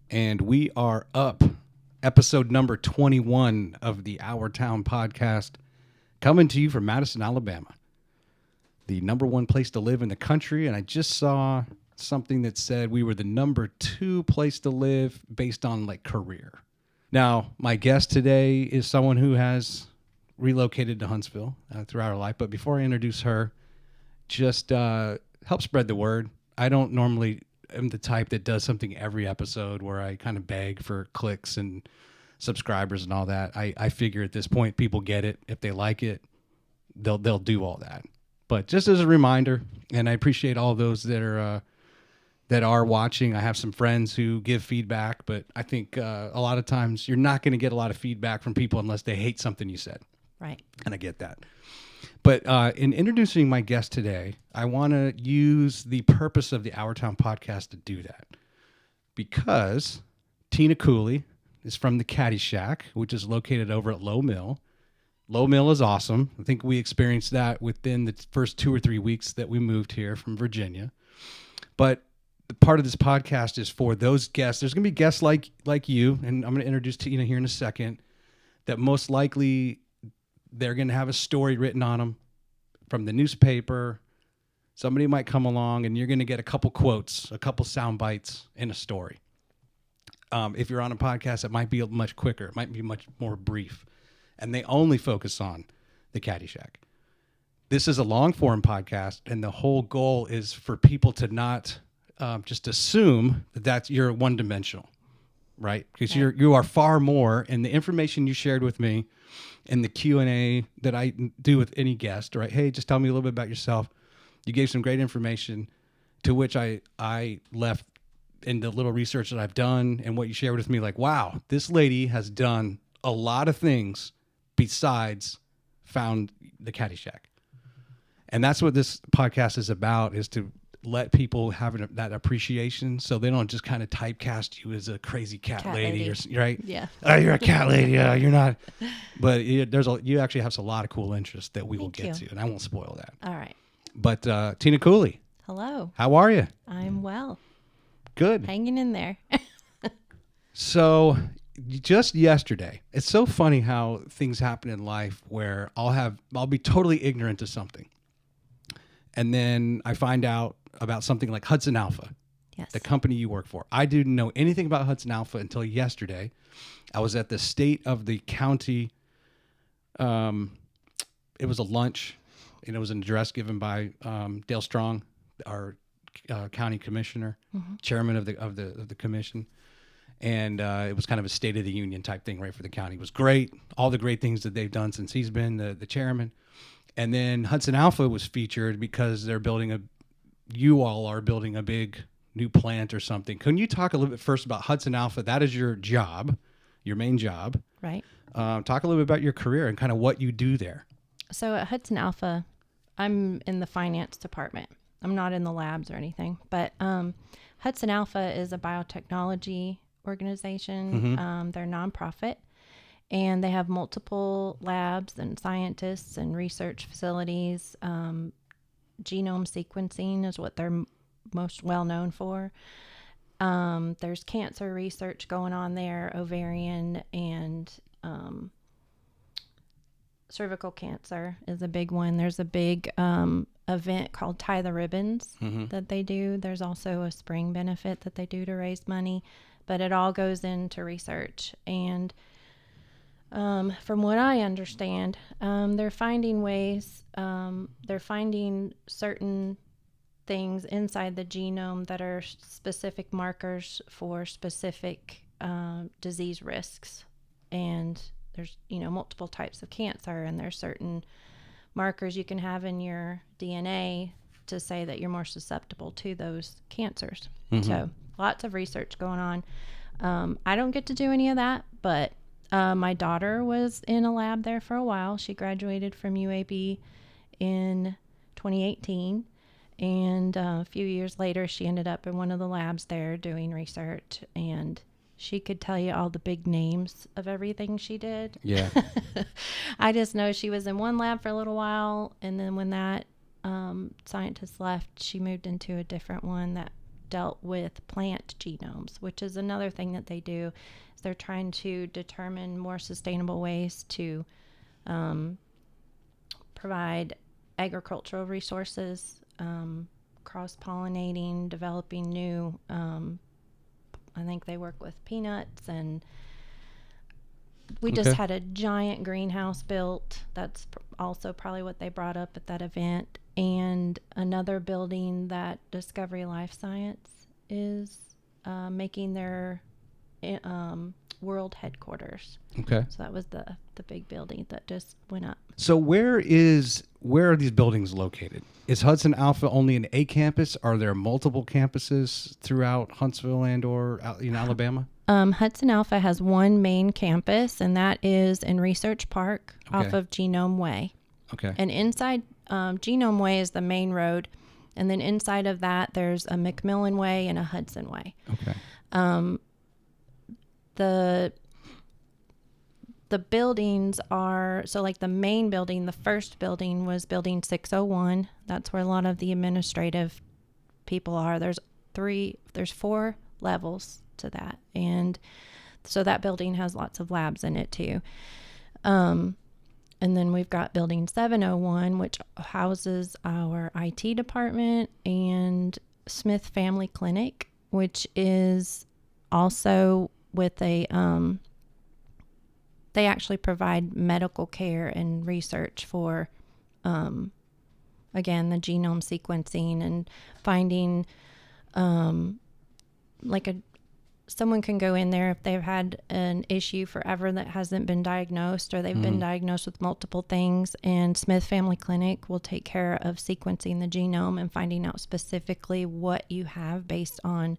and we are up. Episode number 21 of the Our Town podcast, coming to you from Madison, Alabama, the number one place to live in the country. And I just saw something that said we were the number 2 place to live based on like career. Now, my guest today is someone who has relocated to Huntsville throughout her life. But before I introduce her, just help spread the word. I don't normally am the type that does something every episode where I kind of beg for clicks and subscribers and all that. I figure at this point people get it. If they like it, they'll do all that. But just as a reminder, and I appreciate all those that are watching. I have some friends who give feedback, but I think a lot of times you're not going to get a lot of feedback from people unless they hate something you said. Right. And I get that. But in introducing my guest today, I want to use the purpose of the Our Town podcast to do that. Because Tina Cooley is from the Cattyshack, which is located over at Lowe Mill. Lowe Mill is awesome. I think we experienced that within the first 2 or 3 weeks that we moved here from Virginia. But the part of this podcast is for those guests. There's going to be guests like you, and I'm going to introduce Tina here in a second, that most likely they're going to have a story written on them from the newspaper. Somebody might come along and you're going to get a couple quotes, a couple sound bites in a story. If you're on a podcast, it might be much quicker. It might be much more brief. And they only focus on the Caddyshack. This is a long form podcast, and the whole goal is for people to not just assume that you're one dimensional, right? Because you are far more, and the information you shared with me in the Q&A that I do with any guest, right? Hey, just tell me a little bit about yourself. You gave some great information, to which I left in the little research that I've done and what you shared with me, like, wow, this lady has done a lot of things besides found the Caddyshack. And that's what this podcast is about, is to let people have that appreciation, so they don't just kind of typecast you as a crazy cat lady. Right? Yeah. Oh, you're a cat lady. You're not. But you actually have a lot of cool interests that we will get to, and I won't spoil that. All right. But Tina Cooley. Hello. How are you? I'm well. Good. Hanging in there. So just yesterday, it's so funny how things happen in life where I'll be totally ignorant to something. And then I find out about something like Hudson Alpha, Yes. the company you work for. I didn't know anything about Hudson Alpha until yesterday. I was at the state of the county. It was a lunch, and it was an address given by Dale Strong, our county commissioner, chairman of the commission. And it was kind of a State of the Union type thing, right, for the county. It was great. All the great things that they've done since he's been the chairman. And then Hudson Alpha was featured because you all are building a big new plant or something. Can you talk a little bit first about Hudson Alpha? That is your job, your main job. Right. Talk a little bit about your career and kind of what you do there. So at Hudson Alpha, I'm in the finance department. I'm not in the labs or anything, but Hudson Alpha is a biotechnology organization. They're nonprofit. And they have multiple labs and scientists and research facilities. Genome sequencing is what they're most well known for. There's cancer research going on there, ovarian and cervical cancer is a big one. There's a big event called Tie the Ribbons that they do. There's also a spring benefit that they do to raise money, but it all goes into research. And from what I understand, they're finding ways, they're finding certain things inside the genome that are specific markers for specific disease risks. And there's, multiple types of cancer, and there's certain markers you can have in your DNA to say that you're more susceptible to those cancers. So lots of research going on. I don't get to do any of that, but my daughter was in a lab there for a while. She graduated from UAB in 2018, and a few years later, she ended up in one of the labs there doing research, and she could tell you all the big names of everything she did. Yeah. I just know she was in one lab for a little while, and then when that scientist left, she moved into a different one that dealt with plant genomes, which is another thing that they do. Is they're trying to determine more sustainable ways to provide agricultural resources, cross-pollinating, developing new, I think they work with peanuts, and we just had a giant greenhouse built. That's also probably what they brought up at that event. And another building that Discovery Life Science is making their world headquarters. Okay. So that was the big building that just went up. So where are these buildings located? Is Hudson Alpha only an A campus? Are there multiple campuses throughout Huntsville and or in Alabama? Hudson Alpha has one main campus, and that is in Research Park off of Genome Way. Okay. And inside Genome Way is the main road, and then inside of that there's a McMillan Way and a Hudson Way. Okay. The buildings are, so like the main building, the first building was building 601. That's where a lot of the administrative people are. There's 4 levels to that. And so that building has lots of labs in it too. And then we've got building 701, which houses our IT department, and Smith Family Clinic, which is also with a, they actually provide medical care and research for, again, the genome sequencing and finding, someone can go in there if they've had an issue forever that hasn't been diagnosed, or they've been diagnosed with multiple things, and Smith Family Clinic will take care of sequencing the genome and finding out specifically what you have based on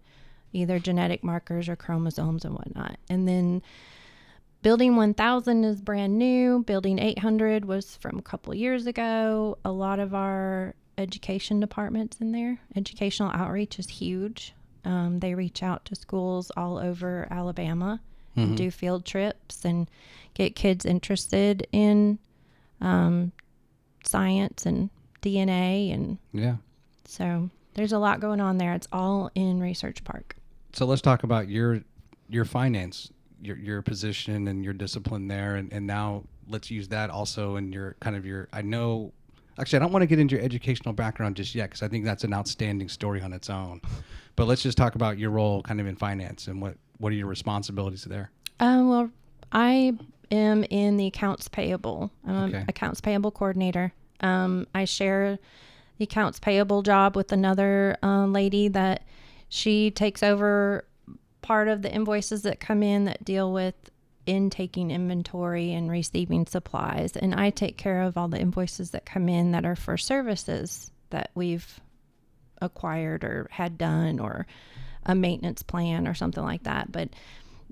either genetic markers or chromosomes and whatnot. And then Building 1000 is brand new. Building 800 was from a couple years ago. A lot of our education departments in there. Educational outreach is huge. They reach out to schools all over Alabama and do field trips and get kids interested in science and DNA. And so there's a lot going on there. It's all in Research Park. So let's talk about your finance, your position and your discipline there. And now let's use that also in your kind of your, I know, actually, I don't want to get into your educational background just yet, because I think that's an outstanding story on its own. But let's just talk about your role kind of in finance and what are your responsibilities there? Well, I am in the accounts payable. I'm an accounts payable coordinator. I share the accounts payable job with another lady that she takes over part of the invoices that come in that deal with taking inventory and receiving supplies. And I take care of all the invoices that come in that are for services that we've acquired or had done, or a maintenance plan or something like that. But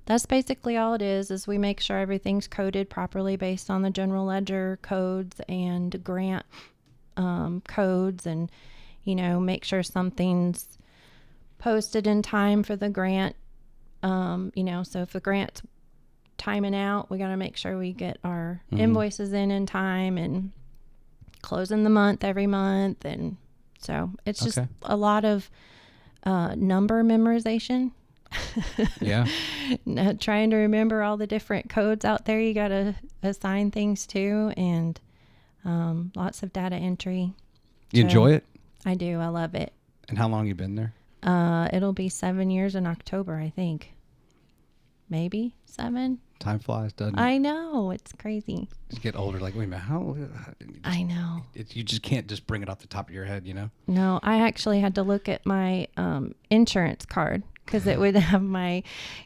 that's basically all it is we make sure everything's coded properly based on the general ledger codes and grant codes, and, make sure something's posted in time for the grant. So if the grant's timing out, we got to make sure we get our invoices in time and closing the month every month. And so it's just a lot of number memorization. Trying to remember all the different codes out there you got to assign things to, and lots of data entry. You enjoy it? I do. I love it. And how long you been there? It'll be 7 years in October, I think. Maybe 7. Time flies, doesn't it? I know. It's crazy. You get older, like, wait a minute, how I know. You just can't just bring it off the top of your head, No, I actually had to look at my insurance card, because it would have my,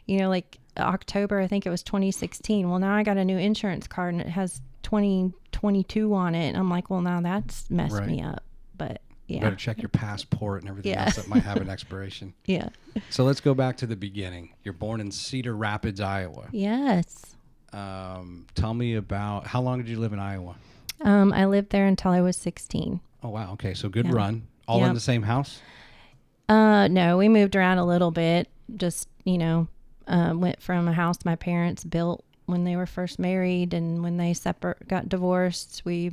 like October, I think it was 2016. Well, now I got a new insurance card and it has 2022 on it. And I'm like, well, now that's messed me up. But yeah. You better check your passport and everything else that might have an expiration. Yeah. So let's go back to the beginning. You're born in Cedar Rapids, Iowa. Yes. Tell me about, how long did you live in Iowa? I lived there until I was 16. Oh, wow. Okay. So good run. All in the same house? No, we moved around a little bit. Just, went from a house my parents built when they were first married, and when they got divorced, we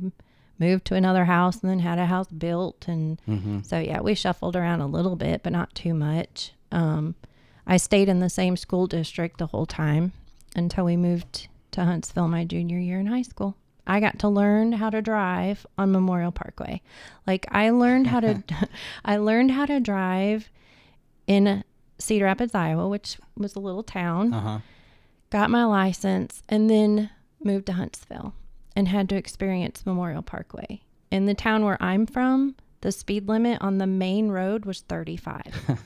moved to another house and then had a house built. And so, yeah, we shuffled around a little bit, but not too much. I stayed in the same school district the whole time until we moved to Huntsville my junior year in high school. I got to learn how to drive on Memorial Parkway. Like I learned how to drive in Cedar Rapids, Iowa, which was a little town. Got my license and then moved to Huntsville and had to experience Memorial Parkway. In the town where I'm from, the speed limit on the main road was 35.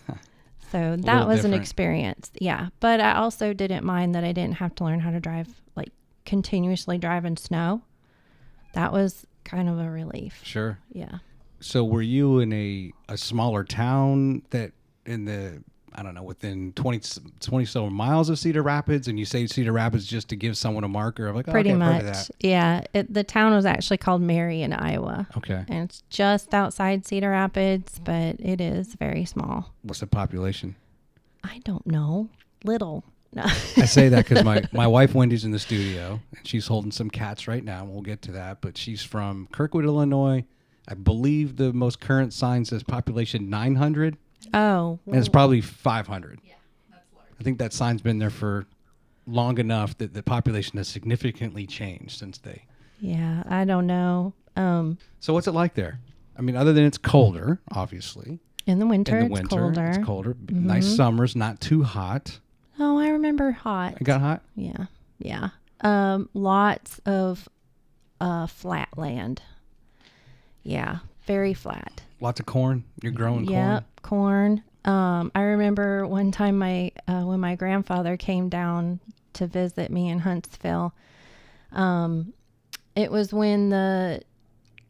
So that was an experience. Yeah. But I also didn't mind that I didn't have to learn how to drive, like continuously drive in snow. That was kind of a relief. Sure. Yeah. So were you in a smaller town that in the, I don't know, within 20 so miles of Cedar Rapids, and you say Cedar Rapids just to give someone a marker of like, pretty okay, much. I've heard of that. Yeah. The town was actually called Marion, Iowa. Okay. And it's just outside Cedar Rapids, but it is very small. What's the population? I don't know. Little. No. I say that because my wife Wendy's in the studio, and she's holding some cats right now. We'll get to that, but she's from Kirkwood, Illinois. I believe the most current sign says population 900. Oh. And it's probably 500. Yeah, that's large. I think that sign's been there for long enough that the population has significantly changed since they. Yeah, I don't know. So what's it like there? I mean, other than it's colder, obviously. In the winter, In the winter, it's colder. Nice summers, not too hot. Oh, I remember hot. It got hot? Yeah, yeah. Lots of flat land. Yeah, very flat. Lots of corn. You're growing corn. Yep, corn. I remember one time when my grandfather came down to visit me in Huntsville. It was when the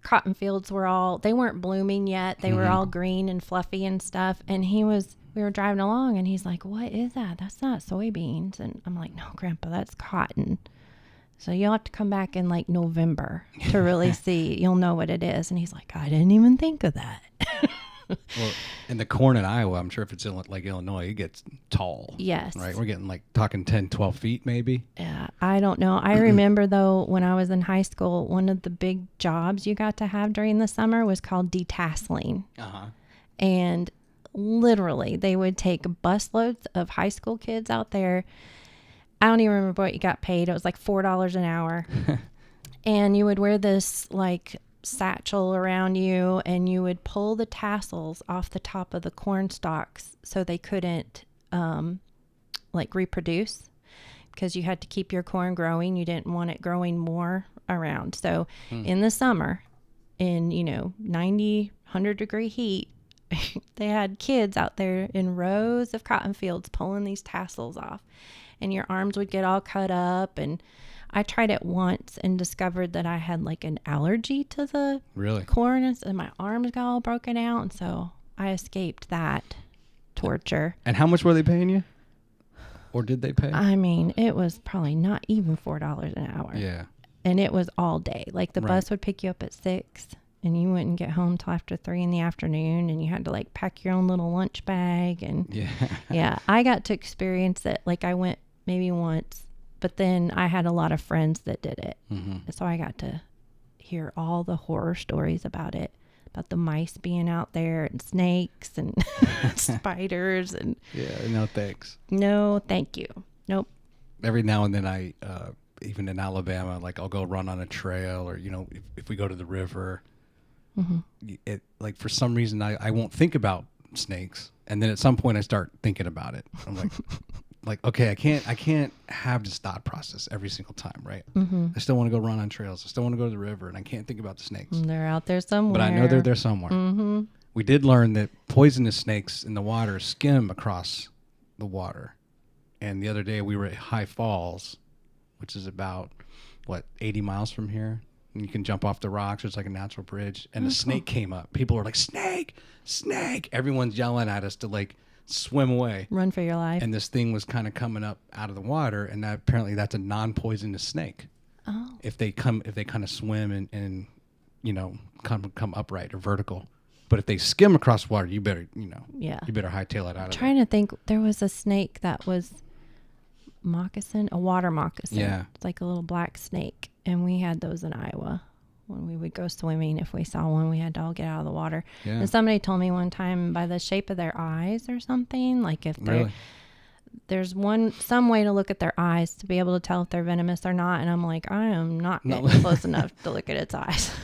cotton fields they weren't blooming yet. They were all green and fluffy and stuff. And we were driving along and he's like, "What is that? That's not soybeans." And I'm like, "No, Grandpa, that's cotton. So you'll have to come back in like November to really see. You'll know what it is." And he's like, "I didn't even think of that." Well, and the corn in Iowa, I'm sure if it's in like Illinois, it gets tall. Yes. Right? We're getting like talking 10, 12 feet maybe. Yeah, I don't know. I remember though, when I was in high school, one of the big jobs you got to have during the summer was called detasseling. And literally they would take busloads of high school kids out there. I don't even remember what you got paid. It was like $4 an hour. And you would wear this like satchel around you and you would pull the tassels off the top of the corn stalks so they couldn't like reproduce, because you had to keep your corn growing. You didn't want it growing more around. So in the summer, in 90, 100-degree heat, they had kids out there in rows of cotton fields pulling these tassels off, and your arms would get all cut up. And I tried it once and discovered that I had like an allergy to the corn, and my arms got all broken out. And so I escaped that torture. And how much were they paying you? Or did they pay? I mean, it was probably not even $4 an hour. Yeah. And it was all day. Like the bus would pick you up at 6 and you wouldn't get home till after 3 in the afternoon, and you had to like pack your own little lunch bag. And yeah, I got to experience it. Like I went maybe once, but then I had a lot of friends that did it. So I got to hear all the horror stories about it, about the mice being out there and snakes and spiders. And yeah, no thanks. No, thank you. Nope. Every now and then I, even in Alabama, like I'll go run on a trail, or, if we go to the river, it, like for some reason I won't think about snakes. And then at some point I start thinking about it. I'm like, okay, I can't have this thought process every single time, right? I still want to go run on trails. I still want to go to the river, and I can't think about the snakes. They're out there somewhere. But I know they're there somewhere. We did learn that poisonous snakes in the water skim across the water. And the other day we were at High Falls, which is about, 80 miles from here. And you can jump off the rocks. There's like a natural bridge. And a snake came up. People were like, "Snake, snake." Everyone's yelling at us to like swim away. Run for your life. And this thing was kind of coming up out of the water. And apparently that's a non-poisonous snake. Oh. If they kind of swim and come upright or vertical. But if they skim across water, you better, you better hightail it out of there. I'm trying to think. There was a snake that was a water moccasin. Yeah. It's like a little black snake. And we had those in Iowa. when we would go swimming, if we saw one, we had to all get out of the water. Yeah. And somebody told me one time by the shape of their eyes or something, like if they're, Really? there's some way to look at their eyes to be able to tell if they're venomous or not. And I'm like, I am not getting close enough to look at its eyes.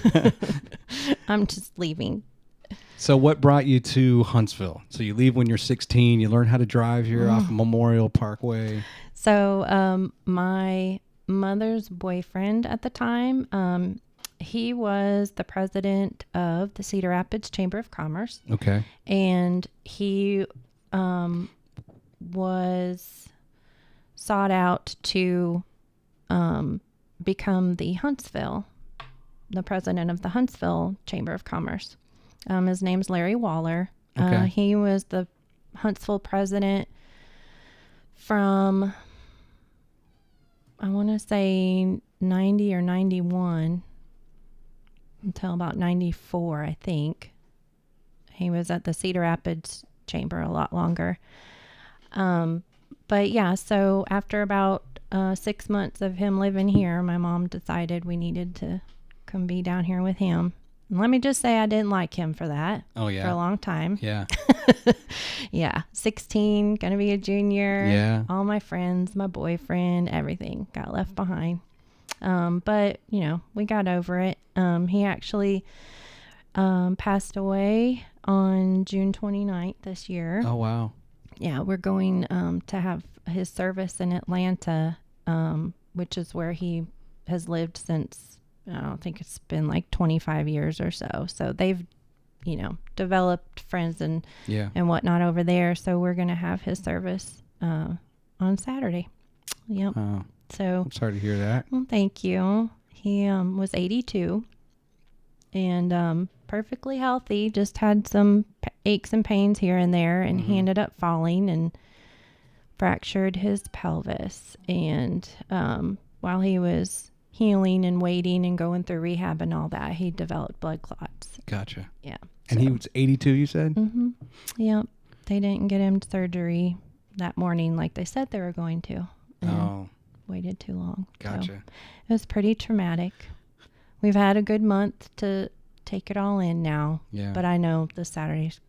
I'm just leaving. So what brought you to Huntsville? So you leave when you're 16. You learn how to drive here off Memorial Parkway. So my mother's boyfriend at the time, he was the president of the Cedar Rapids Chamber of Commerce. Okay. And he was sought out to become the president of the Huntsville Chamber of Commerce. His name's Larry Waller. Okay. He was the Huntsville president from, I want to say 90 or 91 until about 94, I think. He was at the Cedar Rapids Chamber a lot longer. But yeah, so after about 6 months of him living here, my mom decided we needed to come be down here with him. And let me just say I didn't like him for that. Oh, yeah. For a long time. Yeah. Yeah. 16, gonna be a junior. Yeah. All my friends, my boyfriend, everything got left behind. But, you know, we got over it. He actually passed away on June 29th this year. Oh, wow. Yeah, we're going to have his service in Atlanta, which is where he has lived since, I don't think it's been like 25 years or so. So they've, you know, developed friends and whatnot over there. So we're going to have his service on Saturday. Yep. Oh, so I'm sorry to hear that. Well, thank you. He was 82 and perfectly healthy, just had some aches and pains here and there, and he ended up falling and fractured his pelvis. And while he was healing and waiting and going through rehab and all that, he developed blood clots. Gotcha. Yeah. And he was 82, you said? Mm-hmm. Yep. They didn't get him surgery that morning like they said they were going to. Oh. Waited too long. Gotcha. So it was pretty traumatic. We've had a good month to take it all in now. Yeah. But I know this Saturday's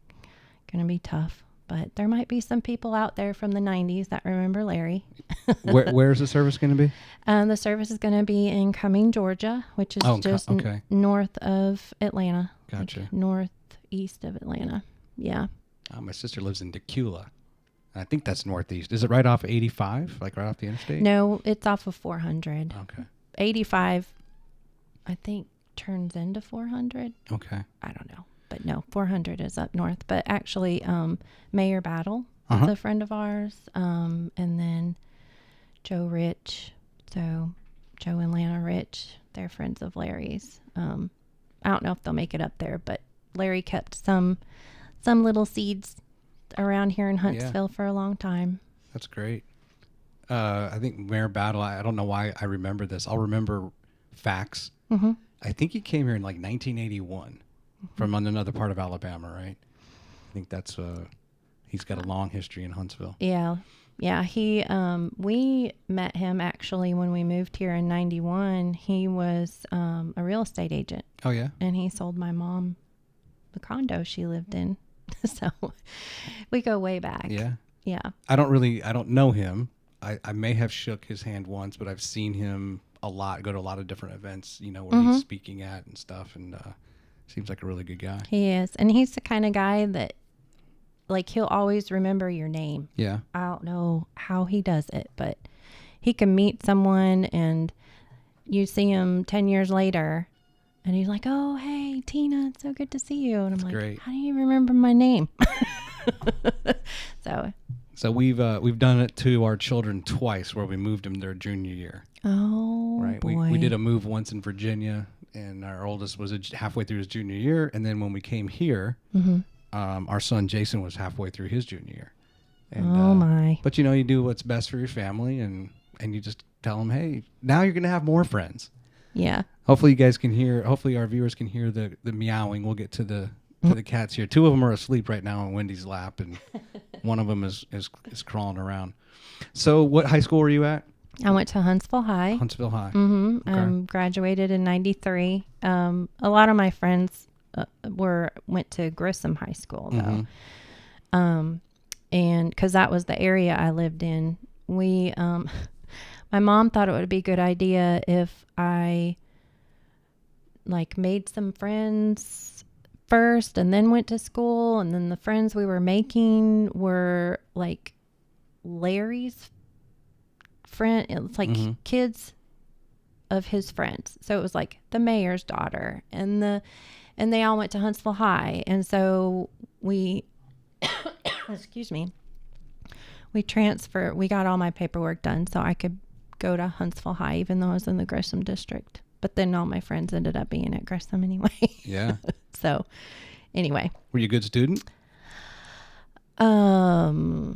going to be tough. But there might be some people out there from the 90s that remember Larry. Where's the service going to be? The service is going to be in Cumming, Georgia, which is just north of Atlanta. Gotcha. Like northeast of Atlanta. Yeah. My sister lives in Decula. I think that's northeast. Is it right off 85? Like right off the interstate? No, it's off of 400. Okay. 85, I think, turns into 400. Okay. I don't know. But no, 400 is up north. But actually, Mayor Battle is a friend of ours. And then Joe Rich. So Joe and Lana Rich, they're friends of Larry's. I don't know if they'll make it up there, but Larry kept some little seeds around here in Huntsville for a long time. That's great. I think Mayor Battle, I don't know why I remember this. I'll remember facts. Mm-hmm. I think he came here in like 1981 from another part of Alabama, right? I think that's, he's got a long history in Huntsville. Yeah. Yeah. He, we met him actually when we moved here in 91. He was a real estate agent. Oh, yeah? And he sold my mom the condo she lived in. So we go way back. Yeah. Yeah. I don't know him. I may have shook his hand once, but I've seen him a lot, go to a lot of different events, you know, where he's speaking at and stuff. And seems like a really good guy. He is. And he's the kind of guy that, like, he'll always remember your name. Yeah. I don't know how he does it, but he can meet someone and you see him 10 years later and he's like, oh, hey, Tina, it's so good to see you. And I'm like, great. How do you remember my name? So we've done it to our children twice where we moved them their junior year. Oh, right. Boy. We did a move once in Virginia, and our oldest was halfway through his junior year. And then when we came here, our son Jason was halfway through his junior year. And, my. But, you know, you do what's best for your family, and you just tell them, hey, now you're going to have more friends. Yeah. Hopefully you guys can hear, hopefully our viewers can hear the meowing. We'll get to the cats here. Two of them are asleep right now on Wendy's lap, and one of them is crawling around. So what high school were you at? I went to Huntsville High. Huntsville High. Mm-hmm. Okay. Graduated in 93. A lot of my friends went to Grissom High School though. And because that was the area I lived in. My mom thought it would be a good idea if I like made some friends first and then went to school, and then the friends we were making were like Larry's friend. It's like kids of his friends. So it was like the mayor's daughter and they all went to Huntsville High. And so we excuse me, we got all my paperwork done so I could go to Huntsville High, even though I was in the Grissom district. But then all my friends ended up being at Grissom anyway. Yeah. So anyway. Were you a good student? Well,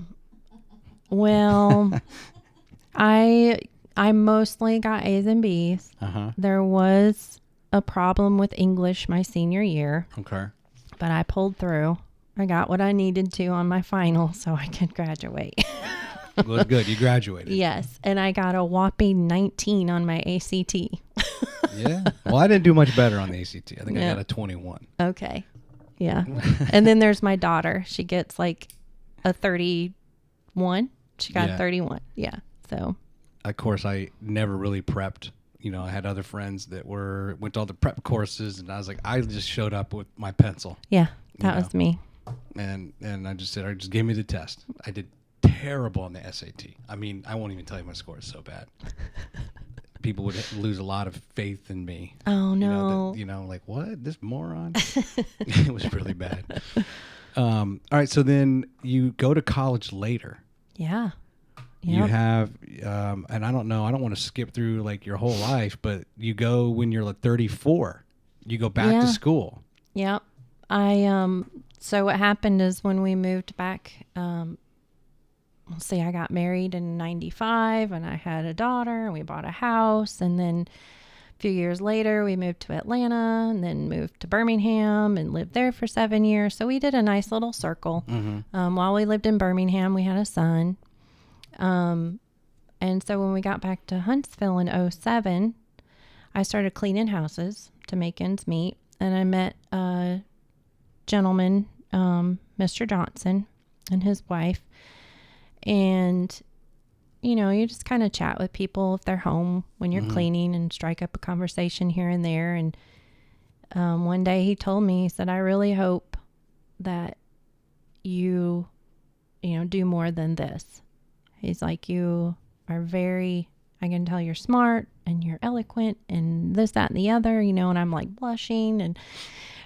I mostly got A's and B's. There was a problem with English my senior year. Okay. But I pulled through. I got what I needed to on my final so I could graduate. Well, good. You graduated. Yes. And I got a whopping 19 on my ACT. Yeah. Well, I didn't do much better on the ACT. I think I got a 21. Okay. Yeah. And then there's my daughter. She gets like a 31. She got a 31. Yeah. So. Of course, I never really prepped. You know, I had other friends that went to all the prep courses, and I was like, I just showed up with my pencil. Yeah. That was me. And I just said, just give me the test. I did terrible on the SAT. I mean, I won't even tell you my score is so bad. People would lose a lot of faith in me. Oh, no. Like, what? This moron? It was really bad. All right. So then you go to college later. Yeah. You have, and I don't know, I don't want to skip through like your whole life, but you go when you're like 34. You go back to school. Yep. So what happened is when we moved back, I got married in 95 and I had a daughter and we bought a house. And then a few years later, we moved to Atlanta and then moved to Birmingham and lived there for 7 years. So we did a nice little circle. While we lived in Birmingham, we had a son. And so when we got back to Huntsville in 2007, I started cleaning houses to make ends meet. And I met a gentleman, Mr. Johnson, and his wife. And, you just kind of chat with people if they're home when you're cleaning and strike up a conversation here and there. And one day he told me, he said, I really hope that you do more than this. He's like, you are I can tell you're smart and you're eloquent and this, that, and the other, and I'm like blushing and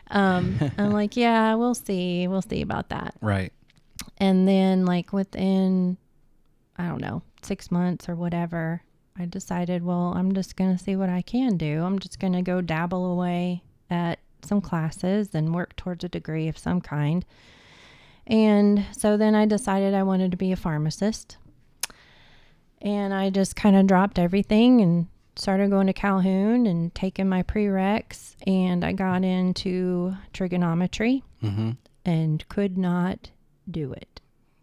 I'm like, yeah, we'll see about that. Right. And then like within, I don't know, 6 months or whatever, I decided, well, I'm just going to see what I can do. I'm just going to go dabble away at some classes and work towards a degree of some kind. And so then I decided I wanted to be a pharmacist. And I just kind of dropped everything and started going to Calhoun and taking my prereqs. And I got into trigonometry and could not do it.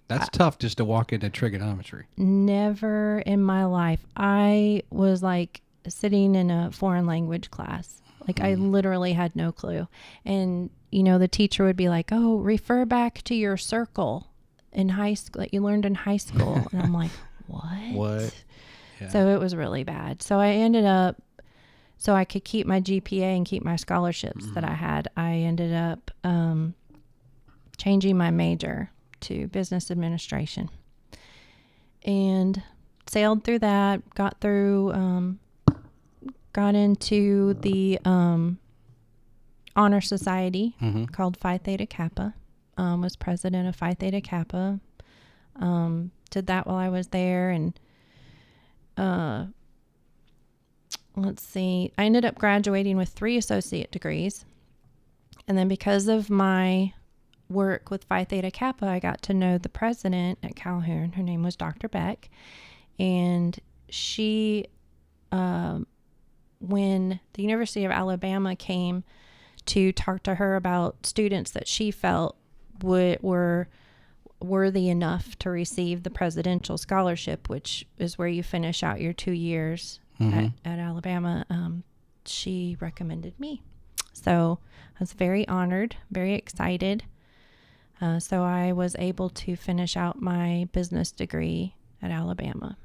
That's tough just to walk into trigonometry. Never in my life. I was like sitting in a foreign language class. Like I literally had no clue. And, the teacher would be like, oh, refer back to your circle in high school that you learned in high school. And I'm like, what? Yeah. So it was really bad. So I ended up, so I could keep my GPA and keep my scholarships that I had, I ended up changing my major to business administration and sailed through that, got into the honor society called Phi Theta Kappa, was president of Phi Theta Kappa, did that while I was there. And let's see, I ended up graduating with 3 associate degrees. And then because of my work with Phi Theta Kappa, I got to know the president at Calhoun. Her name was Dr. Beck. And she, when the University of Alabama came to talk to her about students that she felt were worthy enough to receive the presidential scholarship, which is where you finish out your 2 years at Alabama, she recommended me. So I was very honored, very excited. So I was able to finish out my business degree at Alabama.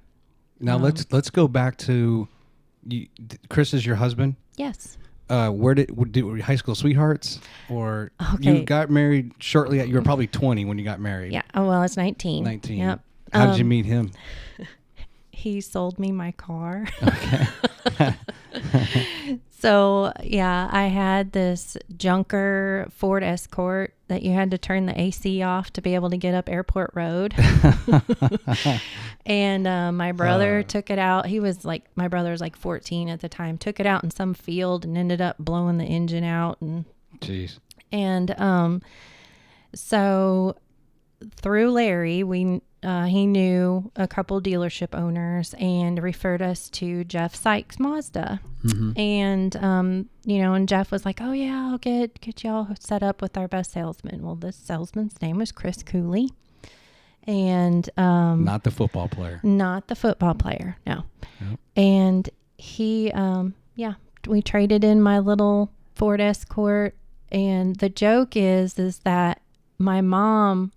Now let's go back to Chris is your husband? Yes. Were high school sweethearts, or Okay. you got married shortly? You were probably 20 when you got married. Yeah. Oh, well, I was 19. 19. Yep. How did you meet him? He sold me my car. Okay. So, yeah, I had this junker Ford Escort that you had to turn the AC off to be able to get up Airport Road. And my brother took it out. My brother was like 14 at the time, took it out in some field and ended up blowing the engine out. Jeez. And so through Larry, he knew a couple dealership owners and referred us to Jeff Sykes Mazda. Mm-hmm. And, and Jeff was like, oh yeah, I'll get y'all set up with our best salesman. Well, this salesman's name was Chris Cooley. And, not the football player. Not the football player. No. Yep. And he, we traded in my little Ford Escort. And the joke is that my mom,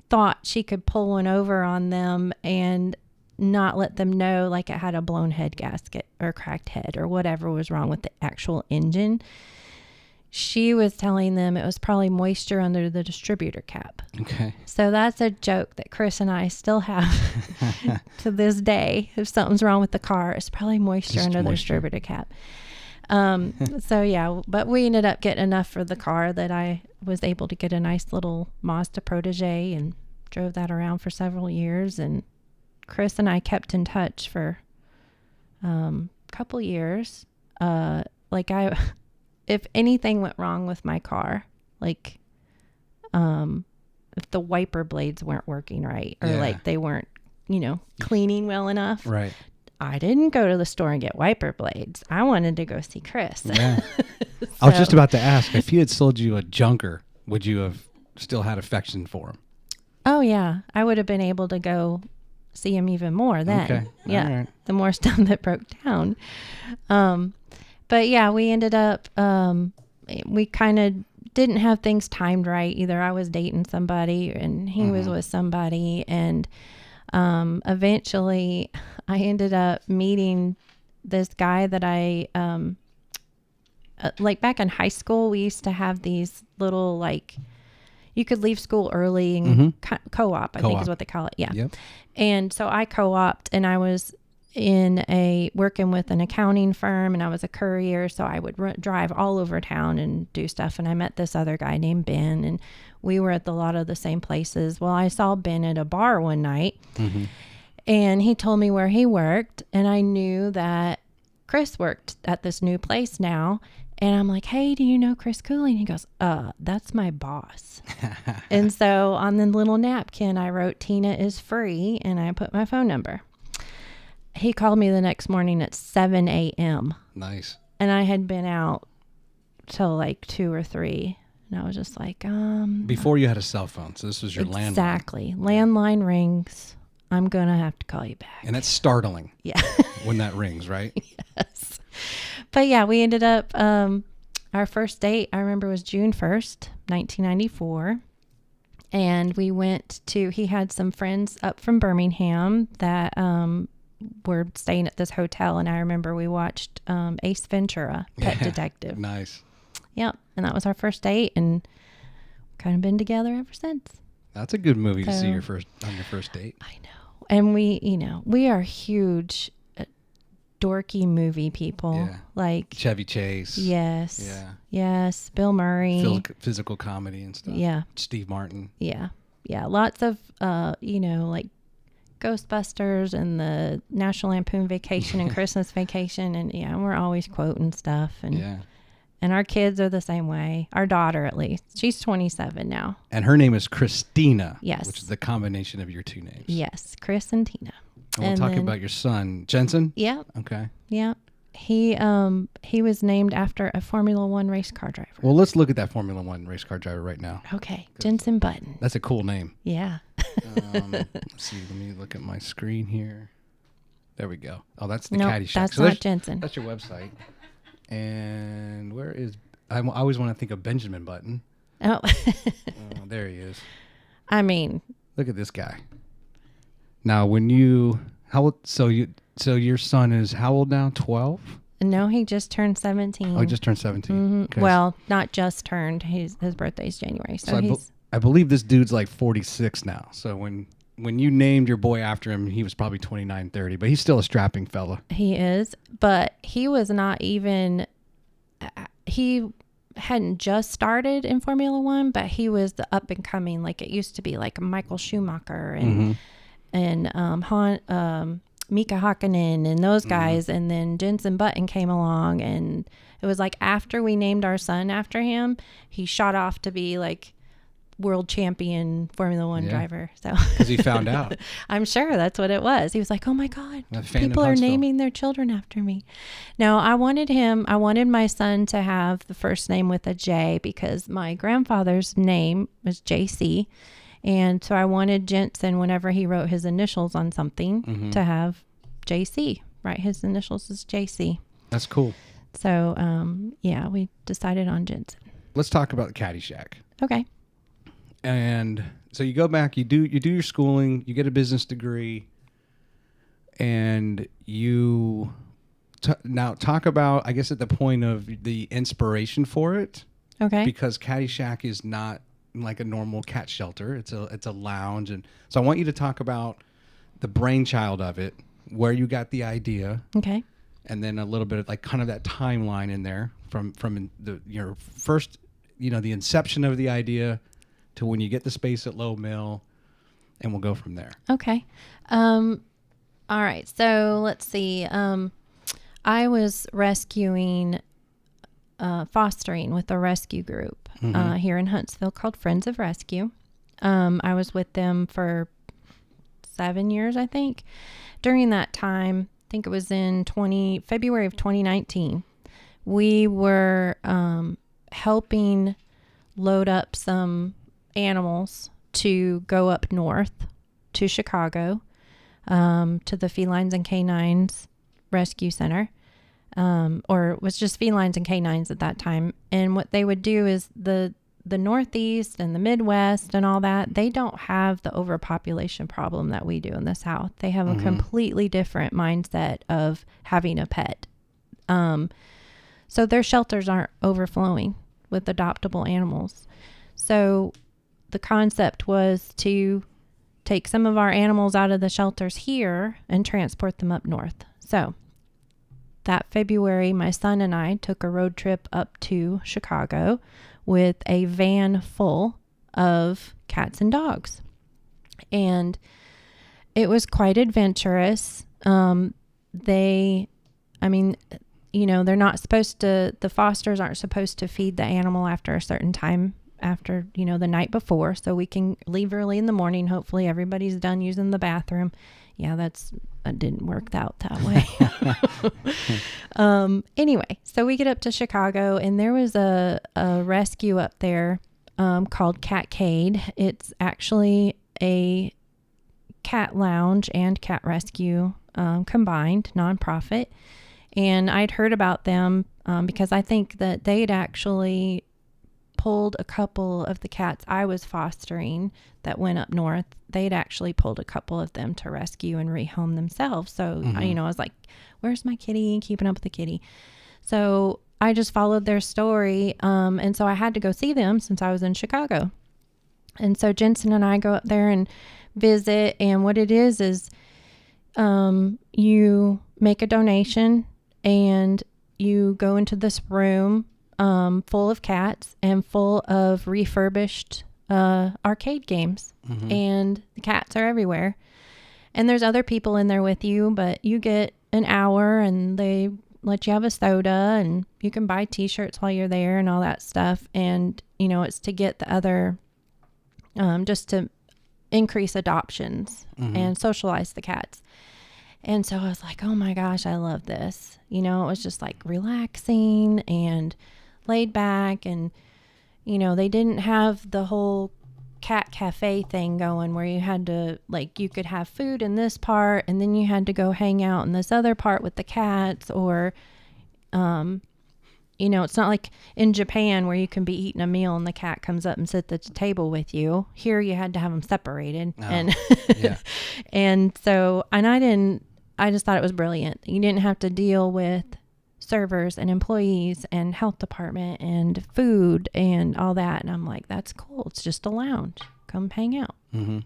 thought she could pull one over on them and not let them know it had a blown head gasket or cracked head or whatever was wrong with the actual engine. She was telling them it was probably moisture under the distributor cap. Okay. So that's a joke that Chris and I still have to this day. If something's wrong with the car, it's probably moisture under the distributor cap. So yeah, but we ended up getting enough for the car that I was able to get a nice little Mazda Protege and drove that around for several years. And Chris and I kept in touch for a couple years. If anything went wrong with my car, if the wiper blades weren't working right or they weren't, cleaning well enough. Right. I didn't go to the store and get wiper blades. I wanted to go see Chris. Yeah. I was just about to ask, if he had sold you a junker, would you have still had affection for him? Oh, yeah. I would have been able to go see him even more then. Okay. Yeah. All right. The more stuff that broke down. But yeah, we ended up, we kind of didn't have things timed right. Either I was dating somebody and he was with somebody, and eventually I ended up meeting this guy that I, back in high school, we used to have these little, you could leave school early and co-op, I think is what they call it. Yeah. Yep. And so I co-opted, and I was working with an accounting firm, and I was a courier. So I would drive all over town and do stuff. And I met this other guy named Ben, and we were at a lot of the same places. Well, I saw Ben at a bar one night, and he told me where he worked, and I knew that Chris worked at this new place now. And I'm like, hey, do you know Chris Cooley? And he goes, that's my boss. And so on the little napkin, I wrote, Tina is free, and I put my phone number. He called me the next morning at 7 a.m. Nice. And I had been out till 2 or 3. And I was just like, Before you had a cell phone, so this was your landline. Exactly. Landline rings. I'm going to have to call you back. And that's startling. Yeah. When that rings, right? Yes. But yeah, we ended up, our first date, I remember, was June 1st, 1994. And we he had some friends up from Birmingham that were staying at this hotel. And I remember we watched Ace Ventura, Pet Detective. Nice. Yep. And that was our first date, and kind of been together ever since. That's a good movie to see on your first date. I know. And we are huge dorky movie people. Yeah. Chevy Chase. Yes. Yeah. Yes. Bill Murray. Physical comedy and stuff. Yeah. Steve Martin. Yeah. Yeah. Lots of, Ghostbusters and the National Lampoon Vacation and Christmas Vacation. And we're always quoting stuff. And our kids are the same way. Our daughter, at least. She's 27 now. And her name is Christina. Yes. Which is the combination of your two names. Yes. Chris and Tina. And we'll talk about your son, Jensen? Yeah. Okay. Yeah. He was named after a Formula One race car driver. Well, let's look at that Formula One race car driver right now. Okay. Jensen Button. That's a cool name. Yeah. Let's see. Let me look at my screen here. There we go. Oh, that's the Nope, Cattyshack. that's So not Jensen. That's your website. And where is... I always want to think of Benjamin Button. Oh. Oh, there he is. I mean... Look at this guy. Now, when you... How old... So your son is how old now? 12? No, he just turned 17. Oh, he just turned 17. Mm-hmm. Okay. Well, not just turned. His birthday's January. So he's... I believe this dude's like 46 now. So when you named your boy after him, he was probably 29, 30. But he's still a strapping fella. He is. But he was not even... He hadn't just started in Formula One, but he was the up and coming. Like it used to be like Michael Schumacher and Mika Hakkinen and those guys. And then Jensen Button came along, and it was like after we named our son after him, he shot off to be like world champion Formula One driver. So because he found out. I'm sure that's what it was. He was like, oh my God, people are Huntsville. naming their children after me. No, I wanted my son to have the first name with a J because my grandfather's name was JC. And so I wanted Jensen, whenever he wrote his initials on something, to have JC, right? His initials is JC. That's cool. So, we decided on Jensen. Let's talk about the Cattyshack. Okay. And so you go back, you do your schooling, you get a business degree, and you now talk about, I guess, at the point of the inspiration for it. Okay. Because Cattyshack is not like a normal cat shelter. It's a lounge. And so I want you to talk about the brainchild of it, where you got the idea. Okay. And then a little bit of like kind of that timeline in there from your first, the inception of the idea to when you get the space at Lowe Mill, and we'll go from there. Okay. All right. So let's see. I was fostering with a rescue group here in Huntsville called Friends of Rescue. I was with them for 7 years, I think. During that time, I think it was in February of 2019, we were helping load up some animals to go up north to Chicago, to the Felines and Canines Rescue Center, or it was just Felines and Canines at that time. And what they would do is the Northeast and the Midwest and all that, they don't have the overpopulation problem that we do in the South. They have a completely different mindset of having a pet. So their shelters aren't overflowing with adoptable animals. So the concept was to take some of our animals out of the shelters here and transport them up north. So that February, my son and I took a road trip up to Chicago with a van full of cats and dogs. And it was quite adventurous. They're not supposed to, the fosters aren't supposed to feed the animal after a certain time, after, the night before, so we can leave early in the morning. Hopefully everybody's done using the bathroom. Yeah, that didn't work out that way. Anyway, so we get up to Chicago, and there was a rescue up there called Catcade. It's actually a cat lounge and cat rescue combined, nonprofit. And I'd heard about them because I think that they'd actually pulled a couple of the cats I was fostering that went up north. They'd actually pulled a couple of them to rescue and rehome themselves. So, I was like, where's my kitty? Keeping up with the kitty. So I just followed their story. And so I had to go see them since I was in Chicago. And so Jensen and I go up there and visit. And what it is you make a donation and you go into this room full of cats and full of refurbished arcade games. And the cats are everywhere. And there's other people in there with you, but you get an hour and they let you have a soda and you can buy t-shirts while you're there and all that stuff. And, it's to get the other, just to increase adoptions and socialize the cats. And so I was like, oh my gosh, I love this. It was just like relaxing and laid back, and they didn't have the whole cat cafe thing going where you had to, like, you could have food in this part and then you had to go hang out in this other part with the cats, or, it's not like in Japan where you can be eating a meal and the cat comes up and sits at the table with you. Here you had to have them separated. Oh, and yeah. and so, and I just thought it was brilliant. You didn't have to deal with servers and employees and health department and food and all that. And I'm like, that's cool. It's just a lounge. Come hang out. Mm-hmm.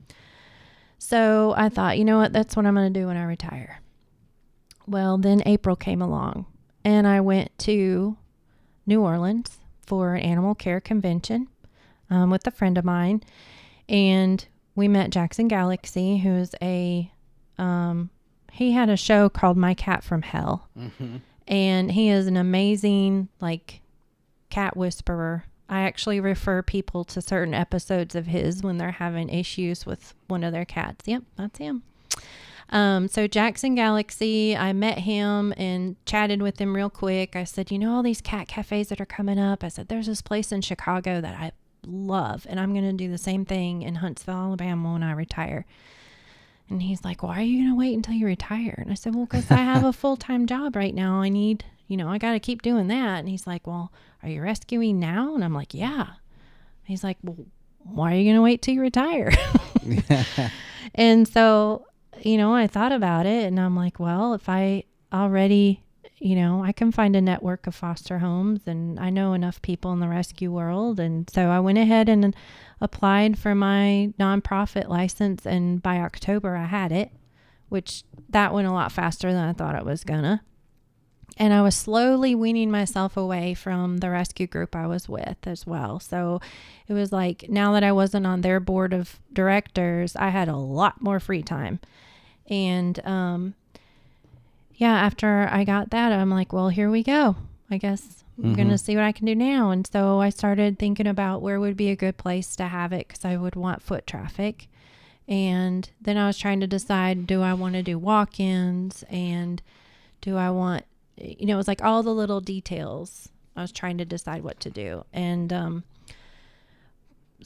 So I thought, you know what? That's what I'm going to do when I retire. Well, then April came along and I went to New Orleans for an animal care convention with a friend of mine. And we met Jackson Galaxy, who's he had a show called My Cat from Hell. Mm-hmm. And he is an amazing, like, cat whisperer. I actually refer people to certain episodes of his when they're having issues with one of their cats. Yep, that's him. So Jackson Galaxy, I met him and chatted with him real quick. I said, all these cat cafes that are coming up. I said, there's this place in Chicago that I love, and I'm going to do the same thing in Huntsville, Alabama when I retire. And he's like, why are you going to wait until you retire? And I said, well, because I have a full-time job right now. I need, I got to keep doing that. And he's like, well, are you rescuing now? And I'm like, yeah. He's like, well, why are you going to wait till you retire? And so, I thought about it and I'm like, well, if I already, I can find a network of foster homes and I know enough people in the rescue world. And so I went ahead and applied for my nonprofit license, and by October I had it, which that went a lot faster than I thought it was gonna. And I was slowly weaning myself away from the rescue group I was with as well. So it was like, now that I wasn't on their board of directors, I had a lot more free time. And after I got that, I'm like, well, here we go. I guess I'm going to see what I can do now. And so I started thinking about where would be a good place to have it, because I would want foot traffic. And then I was trying to decide, do I want to do walk-ins, and do I want, it was like all the little details. I was trying to decide what to do. And